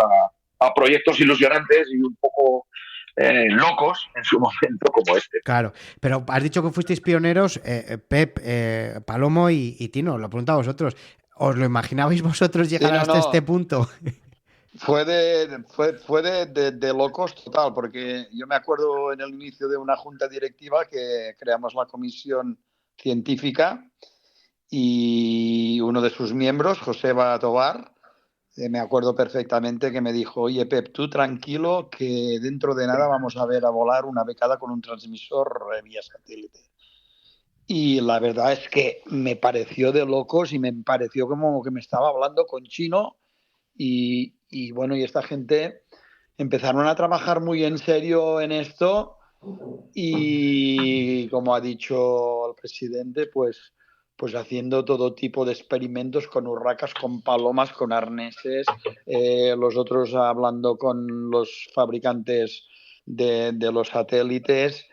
a proyectos ilusionantes y un poco locos en su momento como este. Claro, pero has dicho que fuisteis pioneros, Pep, Palomo y Tino, lo pregunto a vosotros. ¿Os lo imaginabais vosotros llegar hasta este punto? Fue de locos total, porque yo me acuerdo en el inicio de una junta directiva que creamos la comisión científica y uno de sus miembros, Joseba Tobar, me acuerdo perfectamente que me dijo: oye, Pep, tú tranquilo que dentro de nada vamos a ver a volar una becada con un transmisor vía satélite. Y la verdad es que me pareció de locos y me pareció como que me estaba hablando con chino y bueno, y esta gente empezaron a trabajar muy en serio en esto y, como ha dicho el presidente, pues haciendo todo tipo de experimentos con urracas, con palomas, con arneses, los otros hablando con los fabricantes de los satélites,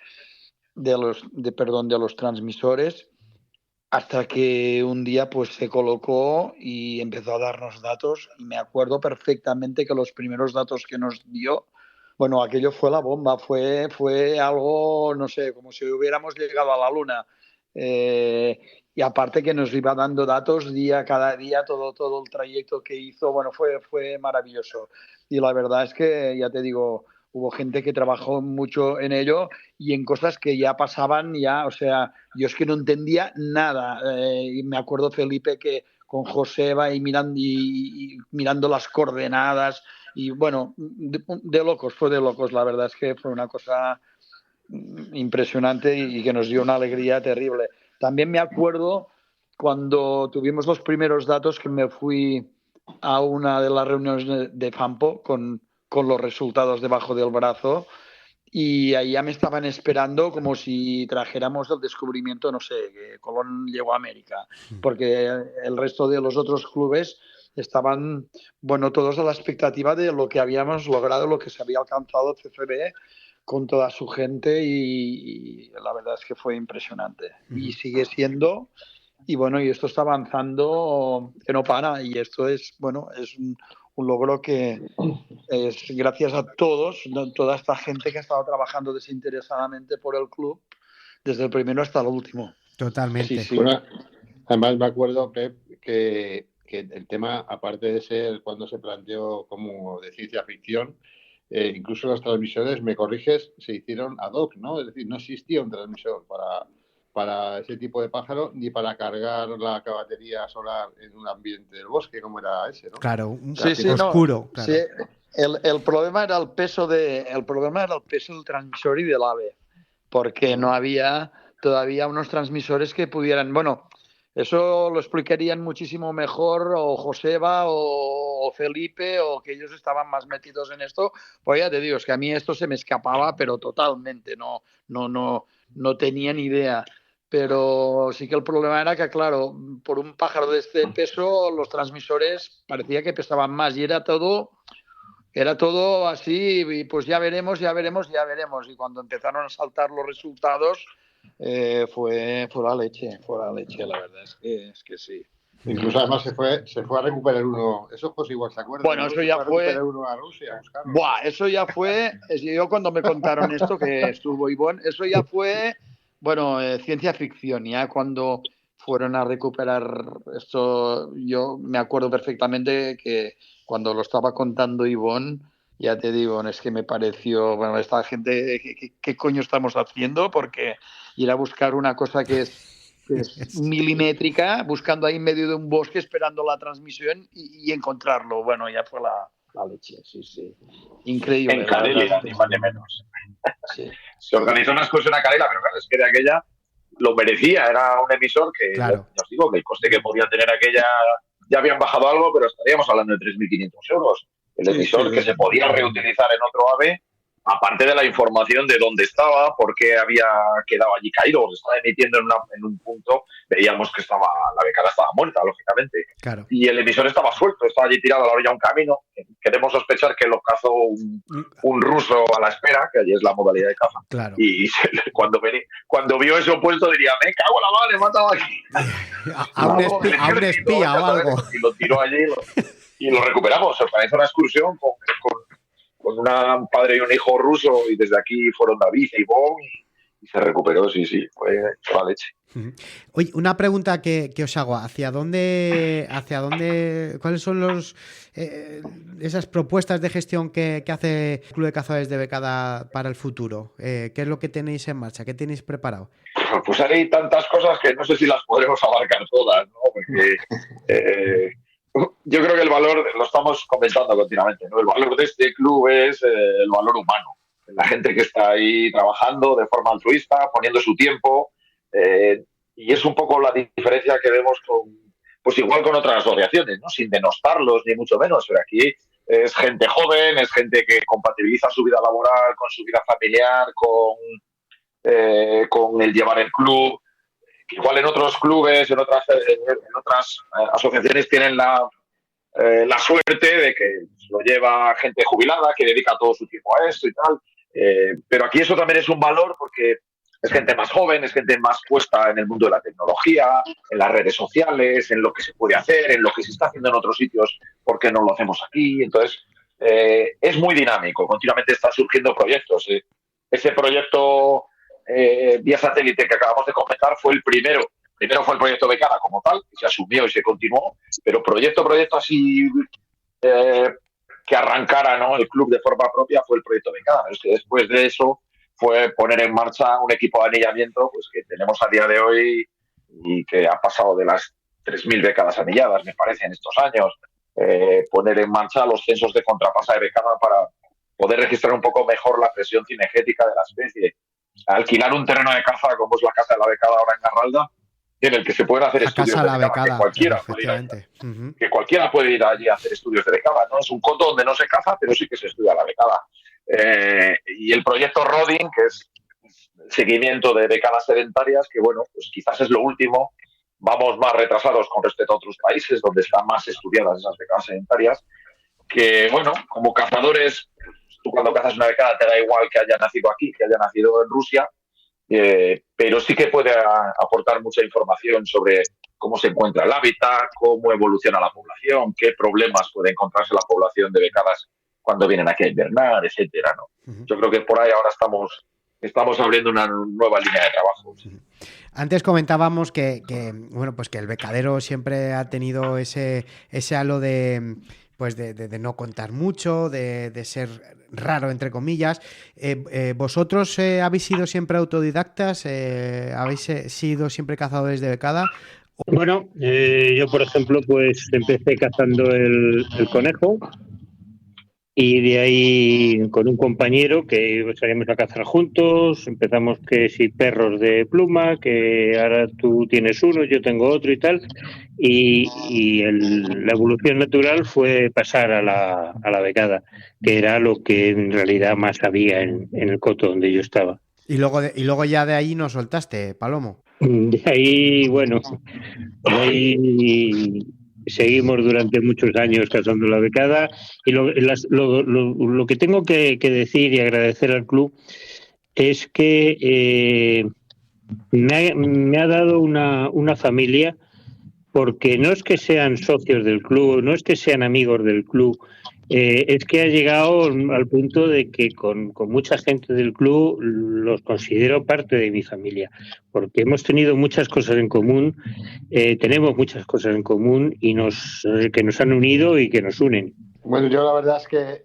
de los transmisores, hasta que un día pues se colocó y empezó a darnos datos. Y me acuerdo perfectamente que los primeros datos que nos dio, bueno, aquello fue la bomba, fue algo, no sé, como si hubiéramos llegado a la luna. Y aparte que nos iba dando datos cada día, todo el trayecto que hizo, bueno, fue maravilloso. Y la verdad es que, ya te digo, hubo gente que trabajó mucho en ello y en cosas que ya pasaban, o sea, yo es que no entendía nada. Y me acuerdo, Felipe, que con Joseba y mirando las coordenadas, y bueno, de locos, fue de locos. La verdad es que fue una cosa impresionante y que nos dio una alegría terrible. También me acuerdo cuando tuvimos los primeros datos que me fui a una de las reuniones de FAMPO con los resultados debajo del brazo y ahí ya me estaban esperando como si trajéramos el descubrimiento, no sé, que Colón llegó a América, porque el resto de los otros clubes estaban, bueno, todos a la expectativa de lo que habíamos logrado, lo que se había alcanzado CCB con toda su gente y la verdad es que fue impresionante y sigue siendo. Y bueno, y esto está avanzando que no para y esto es, bueno, es un logro que es gracias a toda esta gente que ha estado trabajando desinteresadamente por el club desde el primero hasta el último. Totalmente. Sí. Bueno, además me acuerdo, Pep, que el tema, aparte de ser cuando se planteó como de ciencia ficción, incluso los transmisores, me corriges, se hicieron ad hoc, ¿no? Es decir, no existía un transmisor para ese tipo de pájaro ni para cargar la batería solar en un ambiente del bosque como era ese, ¿no? Claro, oscuro. No, claro. Sí, el problema era el peso del transmisor y del AVE, porque no había todavía unos transmisores que pudieran, bueno, eso lo explicarían muchísimo mejor o Joseba o Felipe, o que ellos estaban más metidos en esto. Pues ya te digo, es que a mí esto se me escapaba, pero totalmente, no tenía ni idea. Pero sí que el problema era que, claro, por un pájaro de este peso, los transmisores parecía que pesaban más y era todo así, y pues ya veremos. Y cuando empezaron a saltar los resultados, fue la leche, la verdad, es que sí. Incluso además se fue a recuperar uno, eso pues igual se acuerdan. Bueno, eso ya fue uno a Rusia, eso ya fue, yo cuando me contaron esto, que estuvo Ivonne, eso ya fue, bueno, ciencia ficción, ya cuando fueron a recuperar esto, yo me acuerdo perfectamente que cuando lo estaba contando Ivonne, ya te digo, es que me pareció, bueno, esta gente, ¿qué coño estamos haciendo? Porque ir a buscar una cosa que es que es milimétrica, buscando ahí en medio de un bosque, esperando la transmisión y encontrarlo. Bueno, ya fue la leche, sí. Increíble. En Carelia, ni más ni menos. Sí. Se organizó una excursión a Carelia, pero claro, es que de aquella lo merecía, era un emisor que, claro, ya os digo, que el coste que podía tener aquella, ya habían bajado algo, pero estaríamos hablando de 3.500 euros. El emisor que se podía reutilizar en otro AVE, aparte de la información de dónde estaba, por qué había quedado allí caído, o se estaba emitiendo en un punto, veíamos que la becada estaba muerta, lógicamente. Claro. Y el emisor estaba suelto, estaba allí tirado a la orilla de un camino. Queremos sospechar que lo cazó un ruso a la espera, que allí es la modalidad de caza. Claro. Y cuando vio eso puesto diría, me cago en la madre, he matado aquí. A un espía o algo. Y lo tiró allí y lo recuperamos. Se organizó una excursión con un padre y un hijo ruso y desde aquí fueron David y Bon y se recuperó, sí, fue la leche. Oye, una pregunta que os hago, ¿hacia dónde, cuáles son esas propuestas de gestión que hace el Club de Cazadores de Becada para el futuro? ¿Qué es lo que tenéis en marcha? ¿Qué tenéis preparado? Pues hay tantas cosas que no sé si las podremos abarcar todas, ¿no? Porque yo creo que el valor, lo estamos comentando continuamente, ¿no? El valor de este club es el valor humano. La gente que está ahí trabajando de forma altruista, poniendo su tiempo, y es un poco la diferencia que vemos pues igual con otras asociaciones, ¿no? Sin denostarlos ni mucho menos, pero aquí es gente joven, es gente que compatibiliza su vida laboral con su vida familiar, con el llevar el club. Igual en otros clubes, en otras asociaciones tienen la suerte de que lo lleva gente jubilada que dedica todo su tiempo a esto y tal. Pero aquí eso también es un valor porque es gente más joven, es gente más puesta en el mundo de la tecnología, en las redes sociales, en lo que se puede hacer, en lo que se está haciendo en otros sitios, ¿por qué no lo hacemos aquí? Entonces, es muy dinámico, continuamente están surgiendo proyectos. Ese proyecto vía satélite que acabamos de comentar fue el primero. Primero fue el proyecto Becada como tal, que se asumió y se continuó, pero proyecto así que arrancara, ¿no?, el club de forma propia fue el proyecto Becada. Es que después de eso fue poner en marcha un equipo de anillamiento pues que tenemos a día de hoy y que ha pasado de las 3.000 becadas anilladas, me parece, en estos años. Poner en marcha los censos de contrapasa de becada para poder registrar un poco mejor la presión cinegética de la especie. Alquilar un terreno de caza como es la Casa de la Becada ahora en Garralda, en el que se pueden hacer estudios de becada, que cualquiera puede ir allí a hacer estudios de becada, ¿no? Es un coto donde no se caza, pero sí que se estudia la becada. Y el proyecto Rodin, que es el seguimiento de becadas sedentarias, que bueno, pues quizás es lo último. Vamos más retrasados con respecto a otros países donde están más estudiadas esas becadas sedentarias, que bueno, como cazadores, tú cuando cazas una becada te da igual que haya nacido aquí, que haya nacido en Rusia, pero sí que puede aportar mucha información sobre cómo se encuentra el hábitat, cómo evoluciona la población, qué problemas puede encontrarse la población de becadas cuando vienen aquí a invernar, etcétera, ¿no? Yo creo que por ahí ahora estamos abriendo una nueva línea de trabajo. Antes comentábamos que bueno, pues que el becadero siempre ha tenido ese halo de no contar mucho, de ser raro, entre comillas. ¿Vosotros habéis sido siempre autodidactas? ¿Habéis sido siempre cazadores de becada? Bueno, yo, por ejemplo, pues empecé cazando el conejo y de ahí con un compañero que salíamos a cazar juntos, empezamos que si perros de pluma, que ahora tú tienes uno, yo tengo otro y tal, y la evolución natural fue pasar a la becada, que era lo que en realidad más había en el coto donde yo estaba. Y luego ya de ahí nos soltaste, Palomo. De ahí, bueno, de ahí seguimos durante muchos años cazando la becada y lo que tengo que decir y agradecer al club es que me ha dado una familia, porque no es que sean socios del club, no es que sean amigos del club, es que ha llegado al punto de que con mucha gente del club los considero parte de mi familia, porque hemos tenido muchas cosas en común, tenemos muchas cosas en común y que nos han unido y que nos unen. Bueno, yo la verdad es que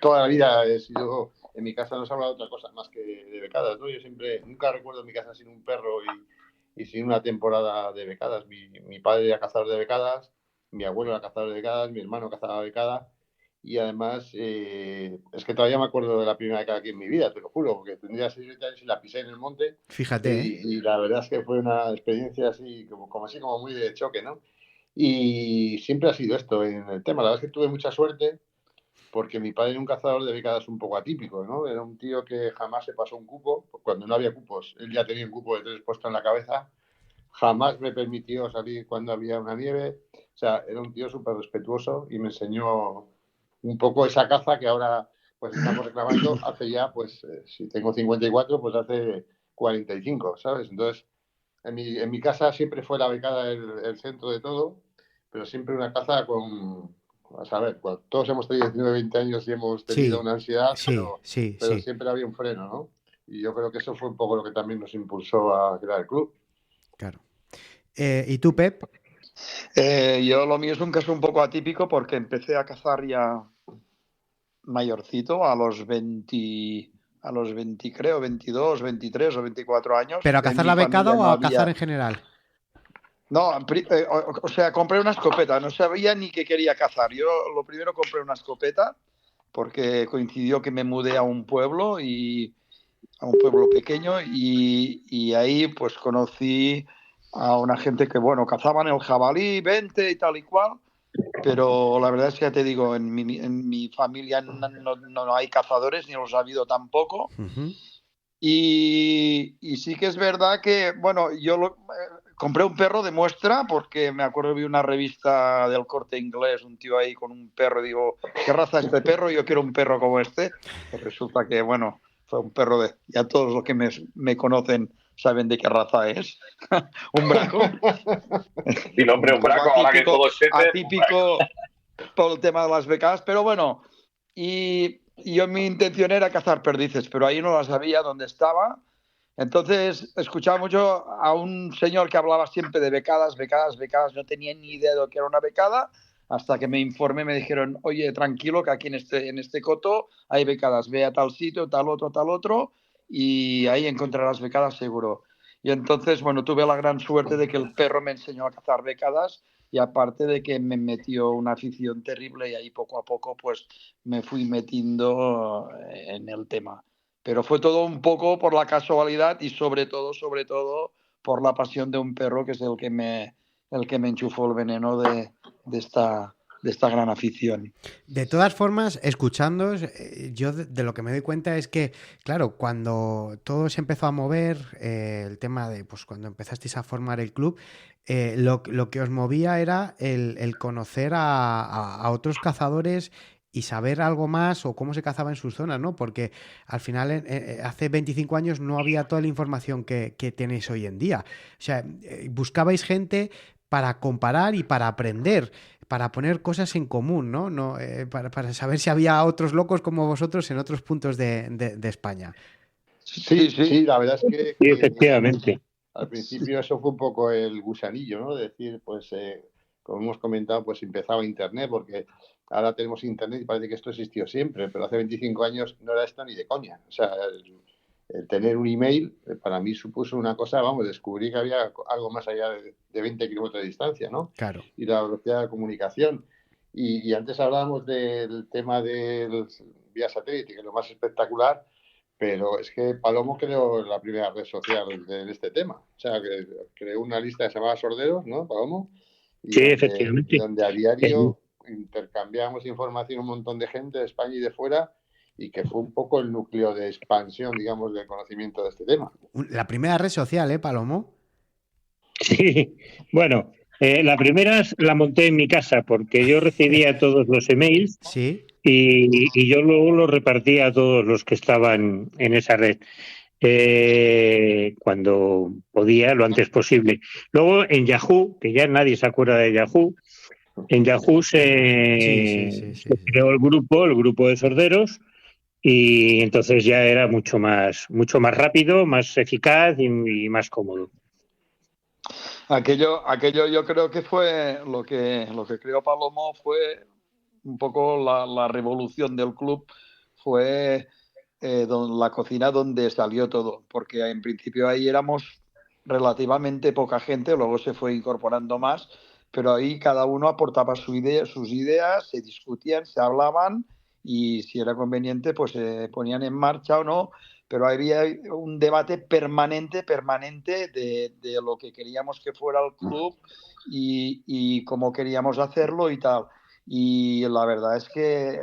toda la vida he sido, en mi casa no se habla de otra cosa más que de becadas, ¿no? Yo nunca recuerdo en mi casa sin un perro y sin una temporada de becadas. Mi padre era cazador de becadas, mi abuelo era cazador de becadas, mi hermano cazaba becada, y además es que todavía me acuerdo de la primera becada aquí en mi vida, te lo juro, porque tendría 6 años y la pisé en el monte. Fíjate, y la verdad es que fue una experiencia así como muy de choque, ¿no? Y siempre ha sido esto en el tema. La verdad es que tuve mucha suerte porque mi padre era un cazador de becadas un poco atípico, ¿no? Era un tío que jamás se pasó un cupo. Cuando no había cupos, él ya tenía un cupo de 3 puesto en la cabeza. Jamás me permitió salir cuando había una nieve. O sea, era un tío súper respetuoso y me enseñó un poco esa caza que ahora pues estamos reclamando hace ya, pues si tengo 54, pues hace 45, ¿sabes? Entonces, en mi casa siempre fue la becada el centro de todo, pero siempre una caza con... A saber, todos hemos tenido 19, 20 años y hemos tenido una ansiedad, pero siempre había un freno, ¿no? Y yo creo que eso fue un poco lo que también nos impulsó a crear el club. Claro. ¿Y tú, Pep? Yo lo mío es un caso un poco atípico porque empecé a cazar ya mayorcito a los 20, creo, 22, 23 o 24 años. ¿Pero a cazar la becada o a cazar en general? No, o sea, compré una escopeta, no sabía ni qué quería cazar. Yo lo primero compré una escopeta porque coincidió que me mudé a un pueblo pequeño y ahí pues conocí a una gente que, bueno, cazaban el jabalí, 20 y tal y cual, pero la verdad es que ya te digo, en mi familia no hay cazadores, ni los ha habido tampoco. Uh-huh. Y sí que es verdad que, bueno, compré un perro de muestra porque me acuerdo vi una revista del Corte Inglés, un tío ahí con un perro, y digo, ¿qué raza es este perro? Yo quiero un perro como este. Pues resulta que, bueno, fue un perro ya todos los que me conocen saben de qué raza es. Un braco. Sí, hombre, un braco, ahora que todo es atípico por el tema de las becadas, pero bueno, y yo mi intención era cazar perdices, pero ahí no las sabía dónde estaba. Entonces escuchaba mucho a un señor que hablaba siempre de becadas, no tenía ni idea de lo que era una becada, hasta que me informé, me dijeron, oye, tranquilo, que aquí en este coto hay becadas, ve a tal sitio, tal otro, y ahí encontrarás becadas seguro. Y entonces, bueno, tuve la gran suerte de que el perro me enseñó a cazar becadas, y aparte de que me metió una afición terrible, y ahí poco a poco pues me fui metiendo en el tema. Pero fue todo un poco por la casualidad y sobre todo por la pasión de un perro, que es el que me enchufó el veneno de esta gran afición. De todas formas, escuchándoos, yo de lo que me doy cuenta es que, claro, cuando todo se empezó a mover, el tema de, pues cuando empezasteis a formar el club, lo que os movía era el conocer a otros cazadores y saber algo más o cómo se cazaba en sus zonas, ¿no? Porque al final, hace 25 años no había toda la información que tenéis hoy en día. O sea, buscabais gente para comparar y para aprender, para poner cosas en común, ¿no? Para saber si había otros locos como vosotros en otros puntos de España. Sí, la verdad es que sí, efectivamente. Al principio eso fue un poco el gusanillo, ¿no? Es decir, pues, como hemos comentado, pues empezaba Internet, porque ahora tenemos Internet y parece que esto existió siempre, pero hace 25 años no era esto ni de coña. O sea, el tener un email para mí supuso una cosa, vamos, descubrí que había algo más allá de 20 kilómetros de distancia, ¿no? Claro. Y la velocidad de comunicación. Y antes hablábamos del tema del vía satélite, que es lo más espectacular, pero es que Palomo creó la primera red social de este tema. O sea, que creó una lista que se llamaba Sorderos, ¿no, Palomo? Y sí, efectivamente. Donde a diario intercambiamos información un montón de gente de España y de fuera, y que fue un poco el núcleo de expansión, digamos, del conocimiento de este tema. La primera red social, Palomo? Sí, bueno, la primera la monté en mi casa porque yo recibía todos los emails. Sí. Y yo luego los repartía a todos los que estaban en esa red. Cuando podía, lo antes posible. Luego en Yahoo, que ya nadie se acuerda de Yahoo, en Yahoo se creó el grupo de sorderos, y entonces ya era mucho más rápido, más eficaz y más cómodo. Aquello yo creo que fue lo que creó Palomo, fue un poco la revolución del club, fue la cocina donde salió todo, porque en principio ahí éramos relativamente poca gente, luego se fue incorporando más, pero ahí cada uno aportaba sus ideas, se discutían, se hablaban y si era conveniente pues se ponían en marcha o no, pero había un debate permanente de lo que queríamos que fuera el club y cómo queríamos hacerlo y tal. Y la verdad es que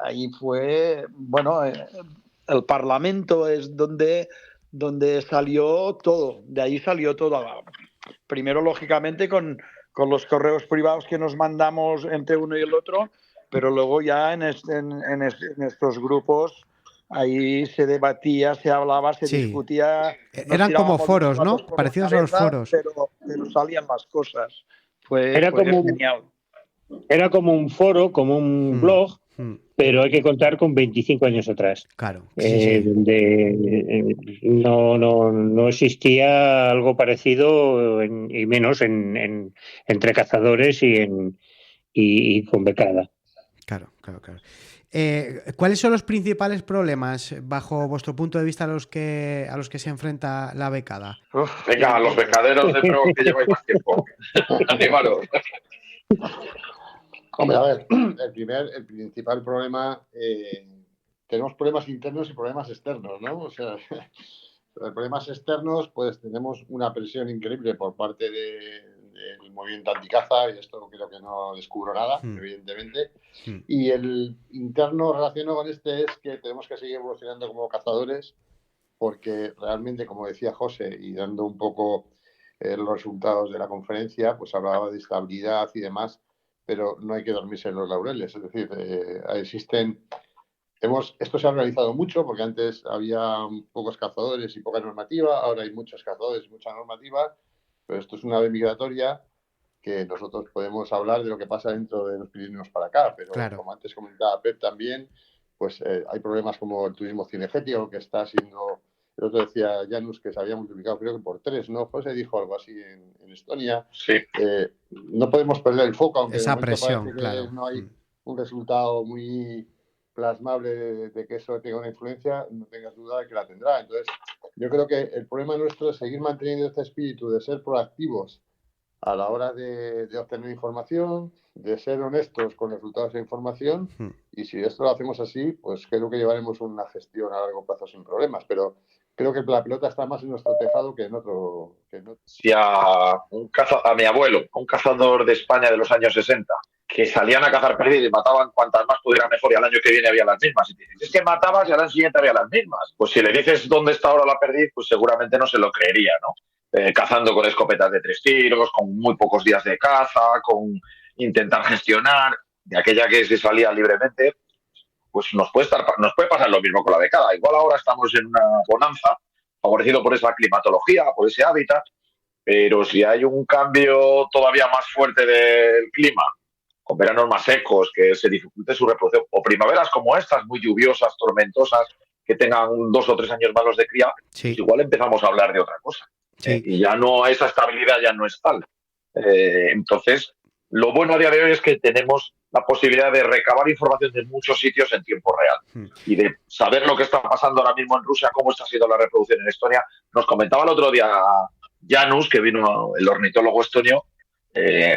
ahí fue, bueno, el Parlamento es donde salió todo, de ahí salió todo. Primero, lógicamente, con los correos privados que nos mandamos entre uno y el otro, pero luego ya en estos grupos ahí se debatía, se hablaba, se discutía. Eran como foros, ¿no? Parecidos a los foros. Pero salían las cosas. Fue genial. Era como un foro, como un blog, pero hay que contar con 25 años atrás. Claro. Donde no existía algo parecido, y menos entre cazadores y con becada. Claro. ¿Cuáles son los principales problemas, bajo vuestro punto de vista, a los que se enfrenta la becada? Venga, los becaderos de pro que lleváis más tiempo. Animaros. Hombre, a ver, el principal problema, tenemos problemas internos y problemas externos, ¿no? O sea, los problemas externos, pues tenemos una presión increíble por parte del movimiento anticaza, y esto creo que no descubro nada, evidentemente. Y el interno relacionado con este es que tenemos que seguir evolucionando como cazadores, porque realmente, como decía José, y dando un poco los resultados de la conferencia, pues hablaba de estabilidad y demás, pero no hay que dormirse en los laureles. Es decir, esto se ha organizado mucho, porque antes había pocos cazadores y poca normativa, ahora hay muchos cazadores y mucha normativa, pero esto es una ave migratoria que nosotros podemos hablar de lo que pasa dentro de los Pirineos para acá, pero como antes comentaba Pep también, pues hay problemas como el turismo cinegético, que está siendo, el otro decía Janus que se había multiplicado creo que por 3, ¿no? José dijo algo así en Estonia. Sí. No podemos perder el foco, aunque esa de momento presión, parece claro. que no hay un resultado muy plasmable de que eso tenga una influencia, no tengas duda de que la tendrá. Entonces, yo creo que el problema nuestro es seguir manteniendo este espíritu de ser proactivos a la hora de obtener información, de ser honestos con los resultados de información, y si esto lo hacemos así, pues creo que llevaremos una gestión a largo plazo sin problemas, pero creo que la pelota está más en nuestro tejado que en otro. Si a mi abuelo, un cazador de España de los años 60, que salían a cazar perdiz y mataban cuantas más pudieran mejor, y al año que viene había las mismas, y te dices, es que matabas y al año siguiente había las mismas, pues si le dices dónde está ahora la perdiz, pues seguramente no se lo creería, ¿no? Cazando con escopetas de 3 tiros, con muy pocos días de caza, con intentar gestionar, de aquella que se salía libremente, pues nos puede pasar lo mismo con la becada. Igual ahora estamos en una bonanza, favorecido por esa climatología, por ese hábitat, pero si hay un cambio todavía más fuerte del clima, con veranos más secos, que se dificulte su reproducción, o primaveras como estas, muy lluviosas, tormentosas, que tengan 2 o 3 años malos de cría, pues igual empezamos a hablar de otra cosa. Y ya no, esa estabilidad ya no es tal. Entonces, lo bueno a día de hoy es que tenemos la posibilidad de recabar información de muchos sitios en tiempo real y de saber lo que está pasando ahora mismo en Rusia, cómo está siendo la reproducción en Estonia. Nos comentaba el otro día Janus, que vino el ornitólogo estonio,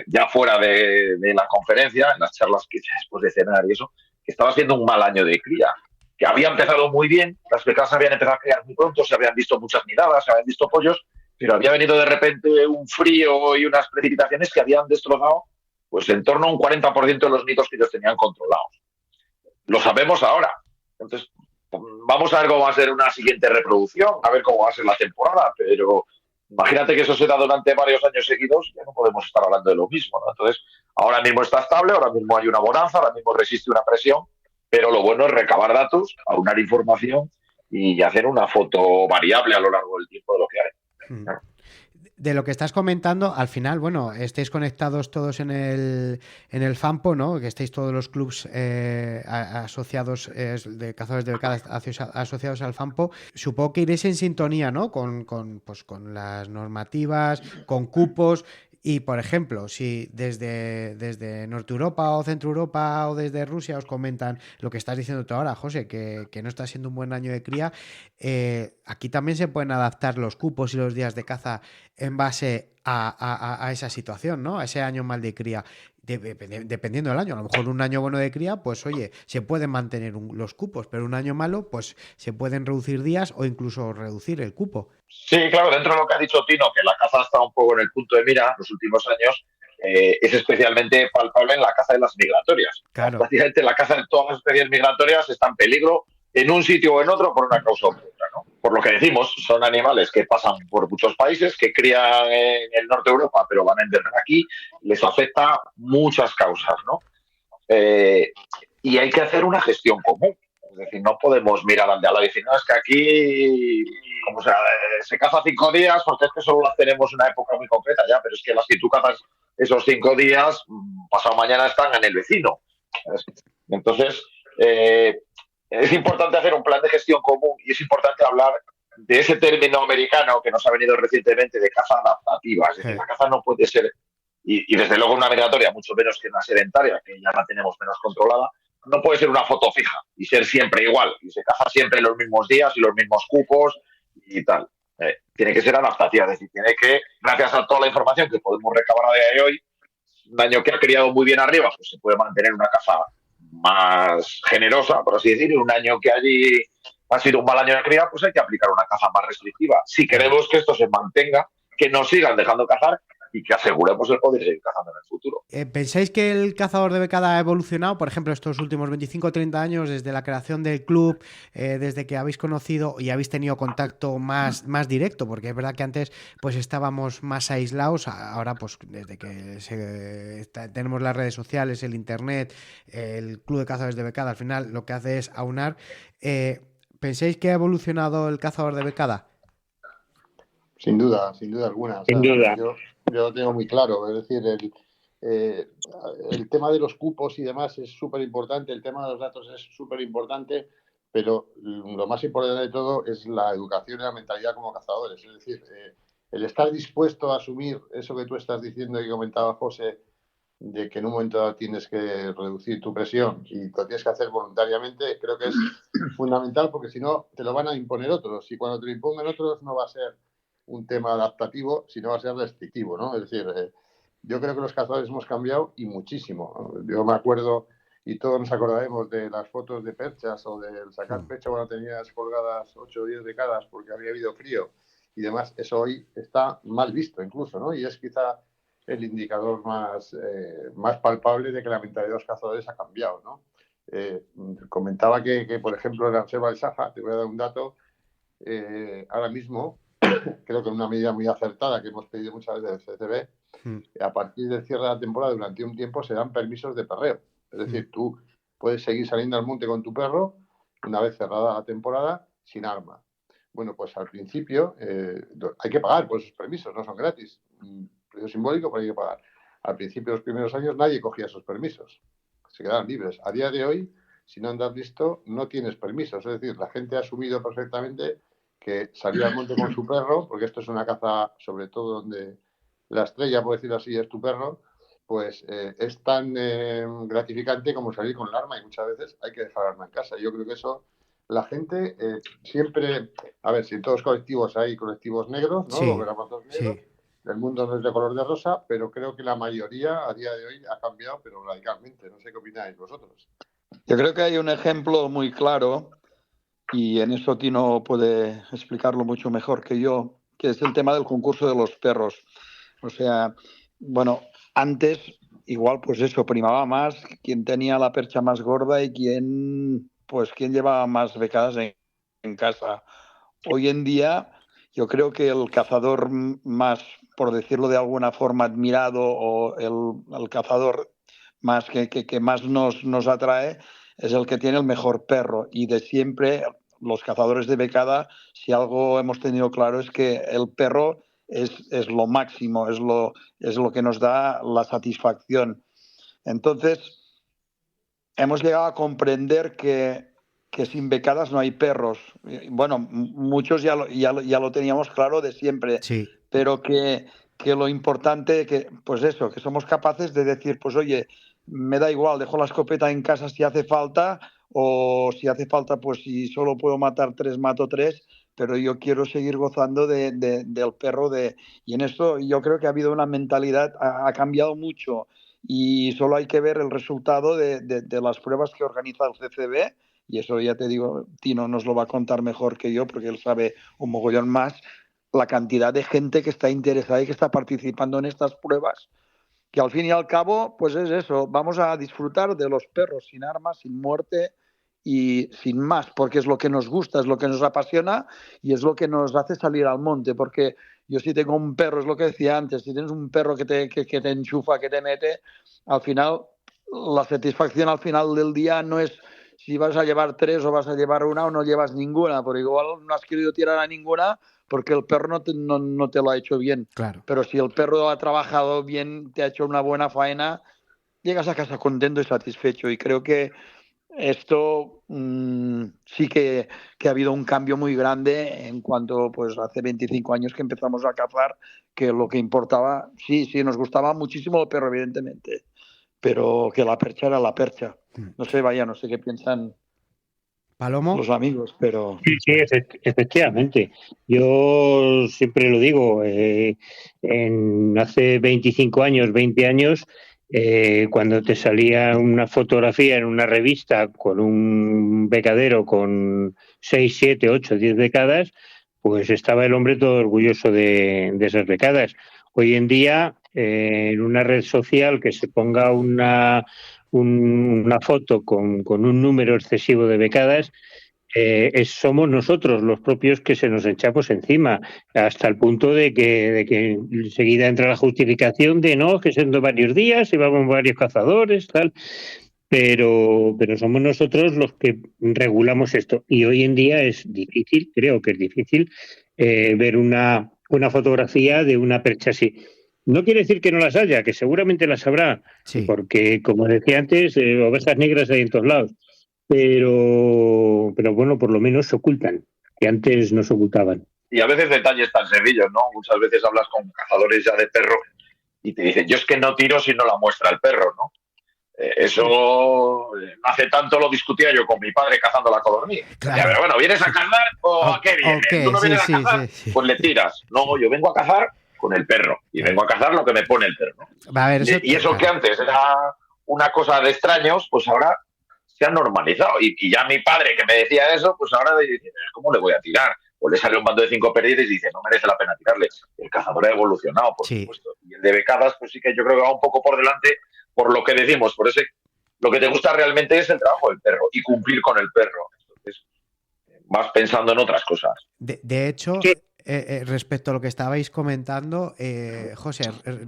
ya fuera de la conferencia, en las charlas que hice después de cenar y eso, que estaba siendo un mal año de cría, que había empezado muy bien, las becas habían empezado a criar muy pronto, se habían visto muchas nidadas, se habían visto pollos, pero había venido de repente un frío y unas precipitaciones que habían destrozado pues en torno a un 40% de los nidos que ellos tenían controlados. Lo sabemos ahora. Entonces, vamos a ver cómo va a ser una siguiente reproducción, a ver cómo va a ser la temporada, pero imagínate que eso se da durante varios años seguidos, ya no podemos estar hablando de lo mismo, ¿no? Entonces, ahora mismo está estable, ahora mismo hay una bonanza, ahora mismo resiste una presión, pero lo bueno es recabar datos, aunar información y hacer una foto variable a lo largo del tiempo de lo que hay. De lo que estás comentando, al final, bueno, estáis conectados todos en el FAMPO, ¿no? Que estáis todos los clubs asociados de cazadores de becadas asociados al FAMPO. Supongo que iréis en sintonía, ¿no? Con las normativas, con cupos. Y, por ejemplo, si desde Norte Europa o Centro Europa o desde Rusia os comentan lo que estás diciendo tú ahora, José, que no está siendo un buen año de cría, aquí también se pueden adaptar los cupos y los días de caza en base a esa situación, ¿no? A ese año mal de cría. Dependiendo del año, a lo mejor un año bueno de cría, pues oye, se pueden mantener los cupos, pero un año malo, pues se pueden reducir días o incluso reducir el cupo. Sí, claro, dentro de lo que ha dicho Tino, que la caza está un poco en el punto de mira los últimos años, es especialmente palpable en la caza de las migratorias. Claro. Prácticamente la caza de todas las especies migratorias está en peligro en un sitio o en otro por una causa u otra, ¿no? Por lo que decimos, son animales que pasan por muchos países, que crían en el norte de Europa, pero van a entrar aquí, les afecta muchas causas, ¿no? Y hay que hacer una gestión común. Es decir, no podemos mirar al de al lado y decir, no, es que aquí como sea, se caza 5 días porque es que solo las tenemos una época muy concreta ya, pero es que las que tú cazas esos 5 días, pasado mañana están en el vecino. Entonces, es importante hacer un plan de gestión común y es importante hablar de ese término americano que nos ha venido recientemente de caza adaptativa. Es decir, la caza no puede ser, y desde luego una migratoria, mucho menos que una sedentaria, que ya la tenemos menos controlada, no puede ser una foto fija y ser siempre igual. Y se caza siempre los mismos días y los mismos cupos y tal. Tiene que ser adaptativa, es decir, tiene que, gracias a toda la información que podemos recabar a día de hoy, un año que ha criado muy bien arriba, pues se puede mantener una caza más generosa, por así decir, y un año que allí ha sido un mal año de cría, pues hay que aplicar una caza más restrictiva. Si queremos que esto se mantenga, que nos sigan dejando cazar y que aseguremos el poder seguir cazando en el futuro. ¿Pensáis que el cazador de becada ha evolucionado, por ejemplo, estos últimos 25 o 30 años, desde la creación del club, desde que habéis conocido y habéis tenido contacto más directo? Porque es verdad que antes pues estábamos más aislados, ahora pues desde que tenemos las redes sociales, el internet, el club de cazadores de becada, al final lo que hace es aunar. ¿Pensáis que ha evolucionado el cazador de becada? Sin duda alguna. Sin duda. Yo lo tengo muy claro. Es decir, el tema de los cupos y demás es súper importante, el tema de los datos es súper importante, pero lo más importante de todo es la educación y la mentalidad como cazadores. Es decir, el estar dispuesto a asumir eso que tú estás diciendo y comentaba José, de que en un momento dado tienes que reducir tu presión y lo tienes que hacer voluntariamente, creo que es fundamental, porque si no te lo van a imponer otros, y cuando te lo impongan otros no va a ser un tema adaptativo, sino va a ser restrictivo, ¿no? Es decir, yo creo que los cazadores hemos cambiado y muchísimo. Yo me acuerdo, y todos nos acordaremos de las fotos de perchas o del sacar pecho cuando tenías colgadas 8 o 10 becadas porque había habido frío y demás. Eso hoy está mal visto incluso, ¿no? Y es quizá el indicador más palpable de que la mentalidad de los cazadores ha cambiado, ¿no? Comentaba que, por ejemplo, en la Reserva del Saja, te voy a dar un dato, ahora mismo, creo que una medida muy acertada que hemos pedido muchas veces del CCB, a partir del cierre de la temporada durante un tiempo se dan permisos de perreo. Es decir, tú puedes seguir saliendo al monte con tu perro una vez cerrada la temporada sin arma. Bueno, pues al principio hay que pagar por esos permisos, no son gratis. Precio simbólico, pero hay que pagar. Al principio de los primeros años nadie cogía esos permisos. Se quedaban libres. A día de hoy, si no andas listo, no tienes permisos. Es decir, la gente ha asumido perfectamente que salir al monte con su perro, porque esto es una caza, sobre todo donde la estrella, por decirlo así, es tu perro, pues es tan gratificante como salir con el arma, y muchas veces hay que dejar el arma en casa. Yo creo que eso, la gente siempre, a ver, si en todos los colectivos hay colectivos negros, ¿no? Sí, Los gramazos negros, sí. el mundo no es de color de rosa, pero creo que la mayoría a día de hoy ha cambiado, pero radicalmente. No sé qué opináis vosotros. Yo creo que hay un ejemplo muy claro, y en eso Tino puede explicarlo mucho mejor que yo, que es el tema del concurso de los perros. O sea, bueno, antes igual pues eso, primaba más quien tenía la percha más gorda y quien llevaba más becadas en casa. Hoy en día yo creo que el cazador más, por decirlo de alguna forma, admirado, o el cazador más que más nos atrae es el que tiene el mejor perro. Y de siempre los cazadores de becada, si algo hemos tenido claro es que el perro es lo máximo, es lo que nos da la satisfacción. Entonces, hemos llegado a comprender que sin becadas no hay perros. Bueno, muchos ya lo teníamos claro de siempre, sí. Pero que lo importante, pues eso, que somos capaces de decir, pues oye, me da igual, dejo la escopeta en casa si hace falta, o si hace falta, pues si solo puedo matar 3, mato 3, pero yo quiero seguir gozando del perro. Y en esto yo creo que ha habido una mentalidad, ha cambiado mucho, y solo hay que ver el resultado de las pruebas que organiza el CCB, y eso ya te digo, Tino nos lo va a contar mejor que yo porque él sabe un mogollón más, la cantidad de gente que está interesada y que está participando en estas pruebas, que al fin y al cabo pues es eso, vamos a disfrutar de los perros sin armas, sin muerte y sin más, porque es lo que nos gusta, es lo que nos apasiona y es lo que nos hace salir al monte, porque yo si tengo un perro, es lo que decía antes, si tienes un perro que te enchufa, que te mete, al final la satisfacción al final del día no es si vas a llevar 3 o vas a llevar una o no llevas ninguna, porque igual no has querido tirar a ninguna porque el perro no te lo ha hecho bien. Claro. Pero si el perro ha trabajado bien, te ha hecho una buena faena, llegas a casa contento y satisfecho. Y creo que esto sí que ha habido un cambio muy grande en cuanto, pues hace 25 años que empezamos a cazar, que lo que importaba, sí, nos gustaba muchísimo el perro, evidentemente, pero que la percha era la percha. No sé, no sé qué piensan Palomo. Los amigos, pero... Sí, efectivamente. Yo siempre lo digo, hace 25 años, 20 años, cuando te salía una fotografía en una revista con un becadero con 6, 7, 8, 10 becadas, pues estaba el hombre todo orgulloso de esas becadas. Hoy en día, en una red social que se ponga una foto con un número excesivo de becadas, somos nosotros los propios que se nos echamos encima, hasta el punto de que enseguida entra la justificación de no, que son de varios días y vamos varios cazadores, tal. Pero somos nosotros los que regulamos esto. Y hoy en día es difícil, creo que es difícil, ver una fotografía de una percha así. No quiere decir que no las haya, que seguramente las habrá, sí. Porque, como decía antes, ovejas negras hay en todos lados. Pero bueno, por lo menos se ocultan, que antes no se ocultaban. Y a veces detalles tan sencillos, ¿no? Muchas veces hablas con cazadores ya de perro y te dicen, yo es que no tiro si no la muestra el perro, ¿no? Eso hace tanto lo discutía yo con mi padre cazando la codorniz. Claro. Pero bueno, ¿vienes a cazar o a qué vienes? Okay, ¿Tú no vienes sí, a cazar? Sí. Pues le tiras. No, yo vengo a cazar con el perro y vengo a cazar lo que me pone el perro. A ver, Y eso que antes era una cosa de extraños, pues ahora se ha normalizado. Y ya mi padre que me decía eso, pues ahora dice, ¿cómo le voy a tirar? O le sale un bando de 5 perdidas y dice, no merece la pena tirarle. El cazador ha evolucionado, por supuesto. Y el de becadas, pues sí que yo creo que va un poco por delante por lo que decimos. Por eso lo que te gusta realmente es el trabajo del perro y cumplir con el perro. Entonces, vas pensando en otras cosas. De hecho... Sí. Respecto a lo que estabais comentando, José,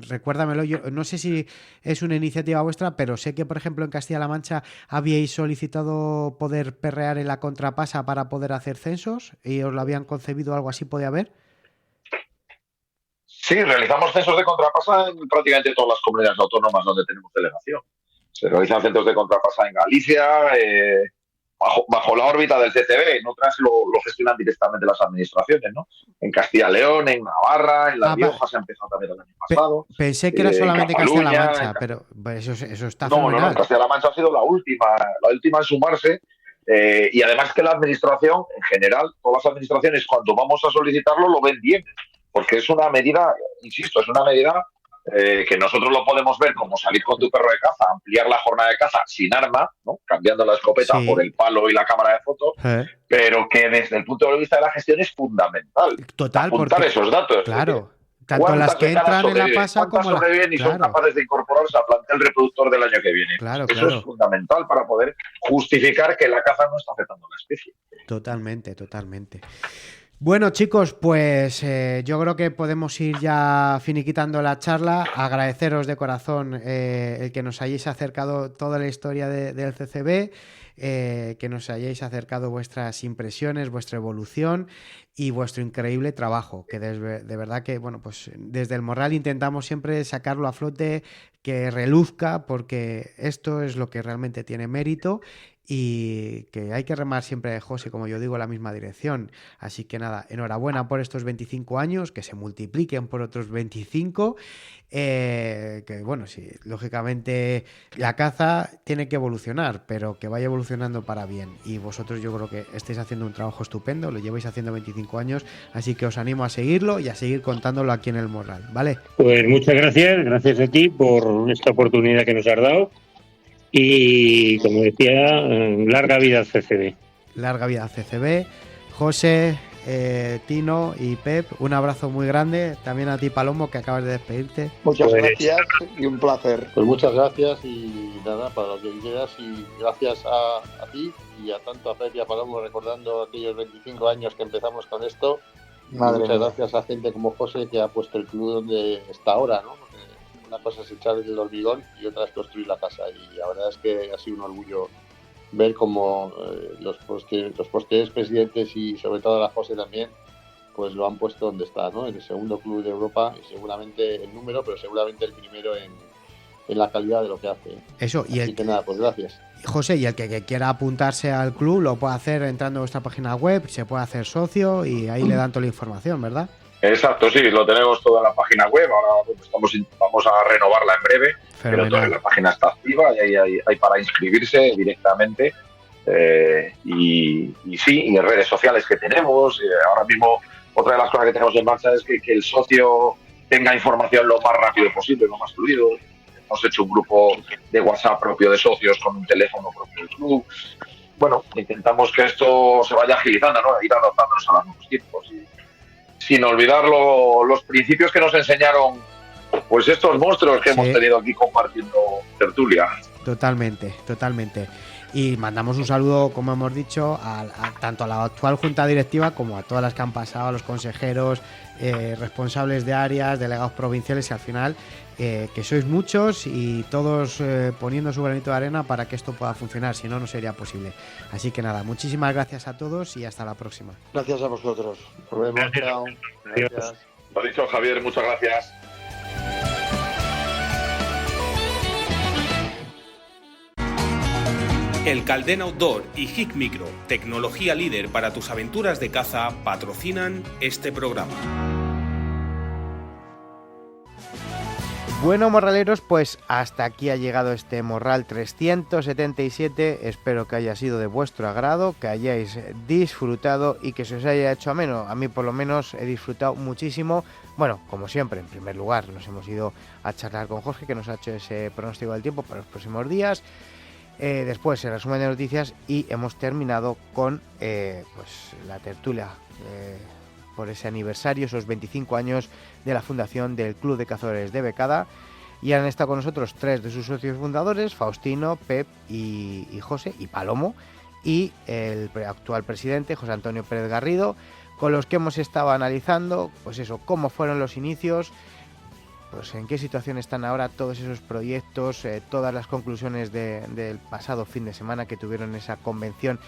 recuérdamelo, yo no sé si es una iniciativa vuestra, pero sé que, por ejemplo, en Castilla-La Mancha habíais solicitado poder perrear en la contrapasa para poder hacer censos y os lo habían concebido, algo así podía haber. Sí, realizamos censos de contrapasa en prácticamente todas las comunidades autónomas donde tenemos delegación. Se realizan centros de contrapasa en Galicia, bajo la órbita del CCB, en otras lo gestionan directamente las administraciones, ¿no? En Castilla y León, en Navarra, en La Rioja se ha empezado también el año pasado. Pensé que era solamente Castilla-La Mancha, pero eso está fenomenal. No, Castilla-La Mancha ha sido la última en sumarse, y además que la administración, en general, todas las administraciones cuando vamos a solicitarlo lo ven bien, porque es una medida, insisto, es una medida que nosotros lo podemos ver como salir con tu perro de caza, ampliar la jornada de caza sin arma, ¿no? Cambiando la escopeta por el palo y la cámara de fotos, pero que desde el punto de vista de la gestión es fundamental. Total, apuntar esos datos. Claro, tanto las que entran en la pasa como las sobreviven y son capaces de incorporarse al plantel reproductor del año que viene. Eso es fundamental para poder justificar que la caza no está afectando a la especie. Totalmente. Bueno, chicos, pues yo creo que podemos ir ya finiquitando la charla. Agradeceros de corazón el que nos hayáis acercado toda la historia del CCB, que nos hayáis acercado vuestras impresiones, vuestra evolución y vuestro increíble trabajo, que de verdad que, bueno, pues desde el Morral intentamos siempre sacarlo a flote, que reluzca, porque esto es lo que realmente tiene mérito. y que hay que remar siempre, José, como yo digo, en la misma dirección. Así que nada, enhorabuena por estos 25 años, que se multipliquen por otros 25, que bueno, sí, lógicamente la caza tiene que evolucionar, pero que vaya evolucionando para bien. Y vosotros yo creo que estáis haciendo un trabajo estupendo, lo lleváis haciendo 25 años, así que os animo a seguirlo y a seguir contándolo aquí en El Morral, ¿vale? Pues muchas gracias a ti por esta oportunidad que nos has dado. Y como decía, larga vida al CCB. Larga vida al CCB. José, Tino y Pep, un abrazo muy grande. También a ti, Palomo, que acabas de despedirte. Muchas gracias y un placer. Pues muchas gracias y nada, para lo que quieras, y gracias a ti y a tanto a Pep y a Palomo, recordando aquellos 25 años que empezamos con esto. Muchas gracias a gente como José, que ha puesto el club donde está ahora, ¿no? Porque una cosa es echar el hormigón y otra es construir la casa, y la verdad es que ha sido un orgullo ver cómo los posteriores presidentes y sobre todo la José también, pues lo han puesto donde está, ¿no? En el segundo club de Europa, y seguramente en número, pero seguramente el primero en la calidad de lo que hace. Eso, y así que nada, pues gracias. José, y el que quiera apuntarse al club lo puede hacer entrando a vuestra página web, se puede hacer socio y ahí le dan toda la información, ¿verdad? Exacto, sí, lo tenemos todo en la página web. Ahora vamos a renovarla en breve, pero toda la página está activa y hay para inscribirse directamente. Y sí, y en redes sociales que tenemos. Ahora mismo, otra de las cosas que tenemos en marcha es que el socio tenga información lo más rápido posible, lo más fluido. Hemos hecho un grupo de WhatsApp propio de socios con un teléfono propio del club. Bueno, intentamos que esto se vaya agilizando, ¿no? Ir adaptándonos a los nuevos tiempos y sin olvidar los principios que nos enseñaron pues estos monstruos que hemos tenido aquí compartiendo tertulia. Totalmente. Y mandamos un saludo, como hemos dicho, tanto a la actual junta directiva como a todas las que han pasado, a los consejeros, responsables de áreas, delegados provinciales, y al final que sois muchos y todos poniendo su granito de arena para que esto pueda funcionar, si no, no sería posible. Así que nada, muchísimas gracias a todos y hasta la próxima. Gracias a vosotros. Nos vemos. Chao. Gracias. Lo dicho, Javier, muchas gracias. El Caldén Outdoor y HIC Micro, tecnología líder para tus aventuras de caza, patrocinan este programa. Bueno, morraleros, pues hasta aquí ha llegado este Morral 377. Espero que haya sido de vuestro agrado, que hayáis disfrutado y que se os haya hecho ameno. A mí por lo menos he disfrutado muchísimo. Bueno, como siempre, en primer lugar nos hemos ido a charlar con Jorge, que nos ha hecho ese pronóstico del tiempo para los próximos días. Después el resumen de noticias y hemos terminado con pues la tertulia por ese aniversario, esos 25 años de la fundación del Club de Cazadores de Becada, y han estado con nosotros tres de sus socios fundadores, Faustino, Pep y José, y Palomo, y el actual presidente, José Antonio Pérez Garrido, con los que hemos estado analizando, pues eso, cómo fueron los inicios, pues en qué situación están ahora todos esos proyectos, todas las conclusiones del pasado fin de semana que tuvieron esa convención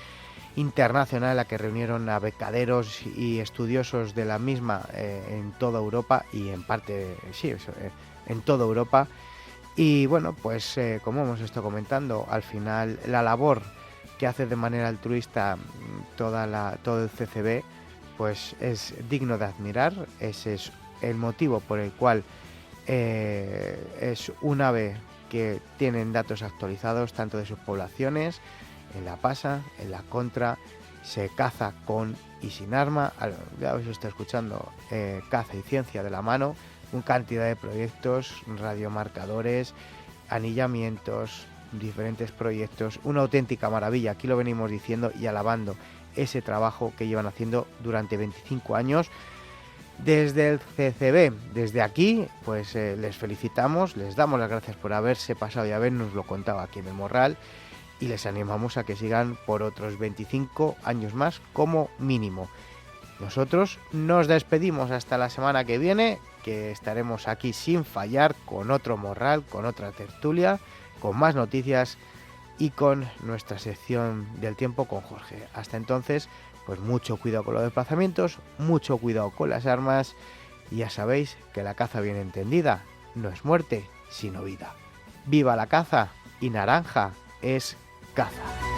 internacional en la que reunieron a becaderos y estudiosos de la misma en toda Europa y en parte, sí, en toda Europa. Y bueno, pues como hemos estado comentando, al final la labor que hace de manera altruista todo el CCB, pues es digno de admirar. Ese es el motivo por el cual es un ave que tienen datos actualizados tanto de sus poblaciones, en la pasa, en la contra, se caza con y sin arma, ya os está escuchando, caza y ciencia de la mano, una cantidad de proyectos, radiomarcadores, anillamientos, diferentes proyectos, una auténtica maravilla. Aquí lo venimos diciendo y alabando ese trabajo que llevan haciendo durante 25 años. Desde el CCB, desde aquí, pues les felicitamos, les damos las gracias por haberse pasado y habernoslo contado aquí en el Morral, y les animamos a que sigan por otros 25 años más como mínimo. Nosotros nos despedimos hasta la semana que viene, que estaremos aquí sin fallar con otro Morral, con otra tertulia, con más noticias y con nuestra sección del tiempo con Jorge. Hasta entonces, pues mucho cuidado con los desplazamientos, mucho cuidado con las armas, y ya sabéis que la caza bien entendida no es muerte, sino vida. ¡Viva la caza! Y naranja es caza.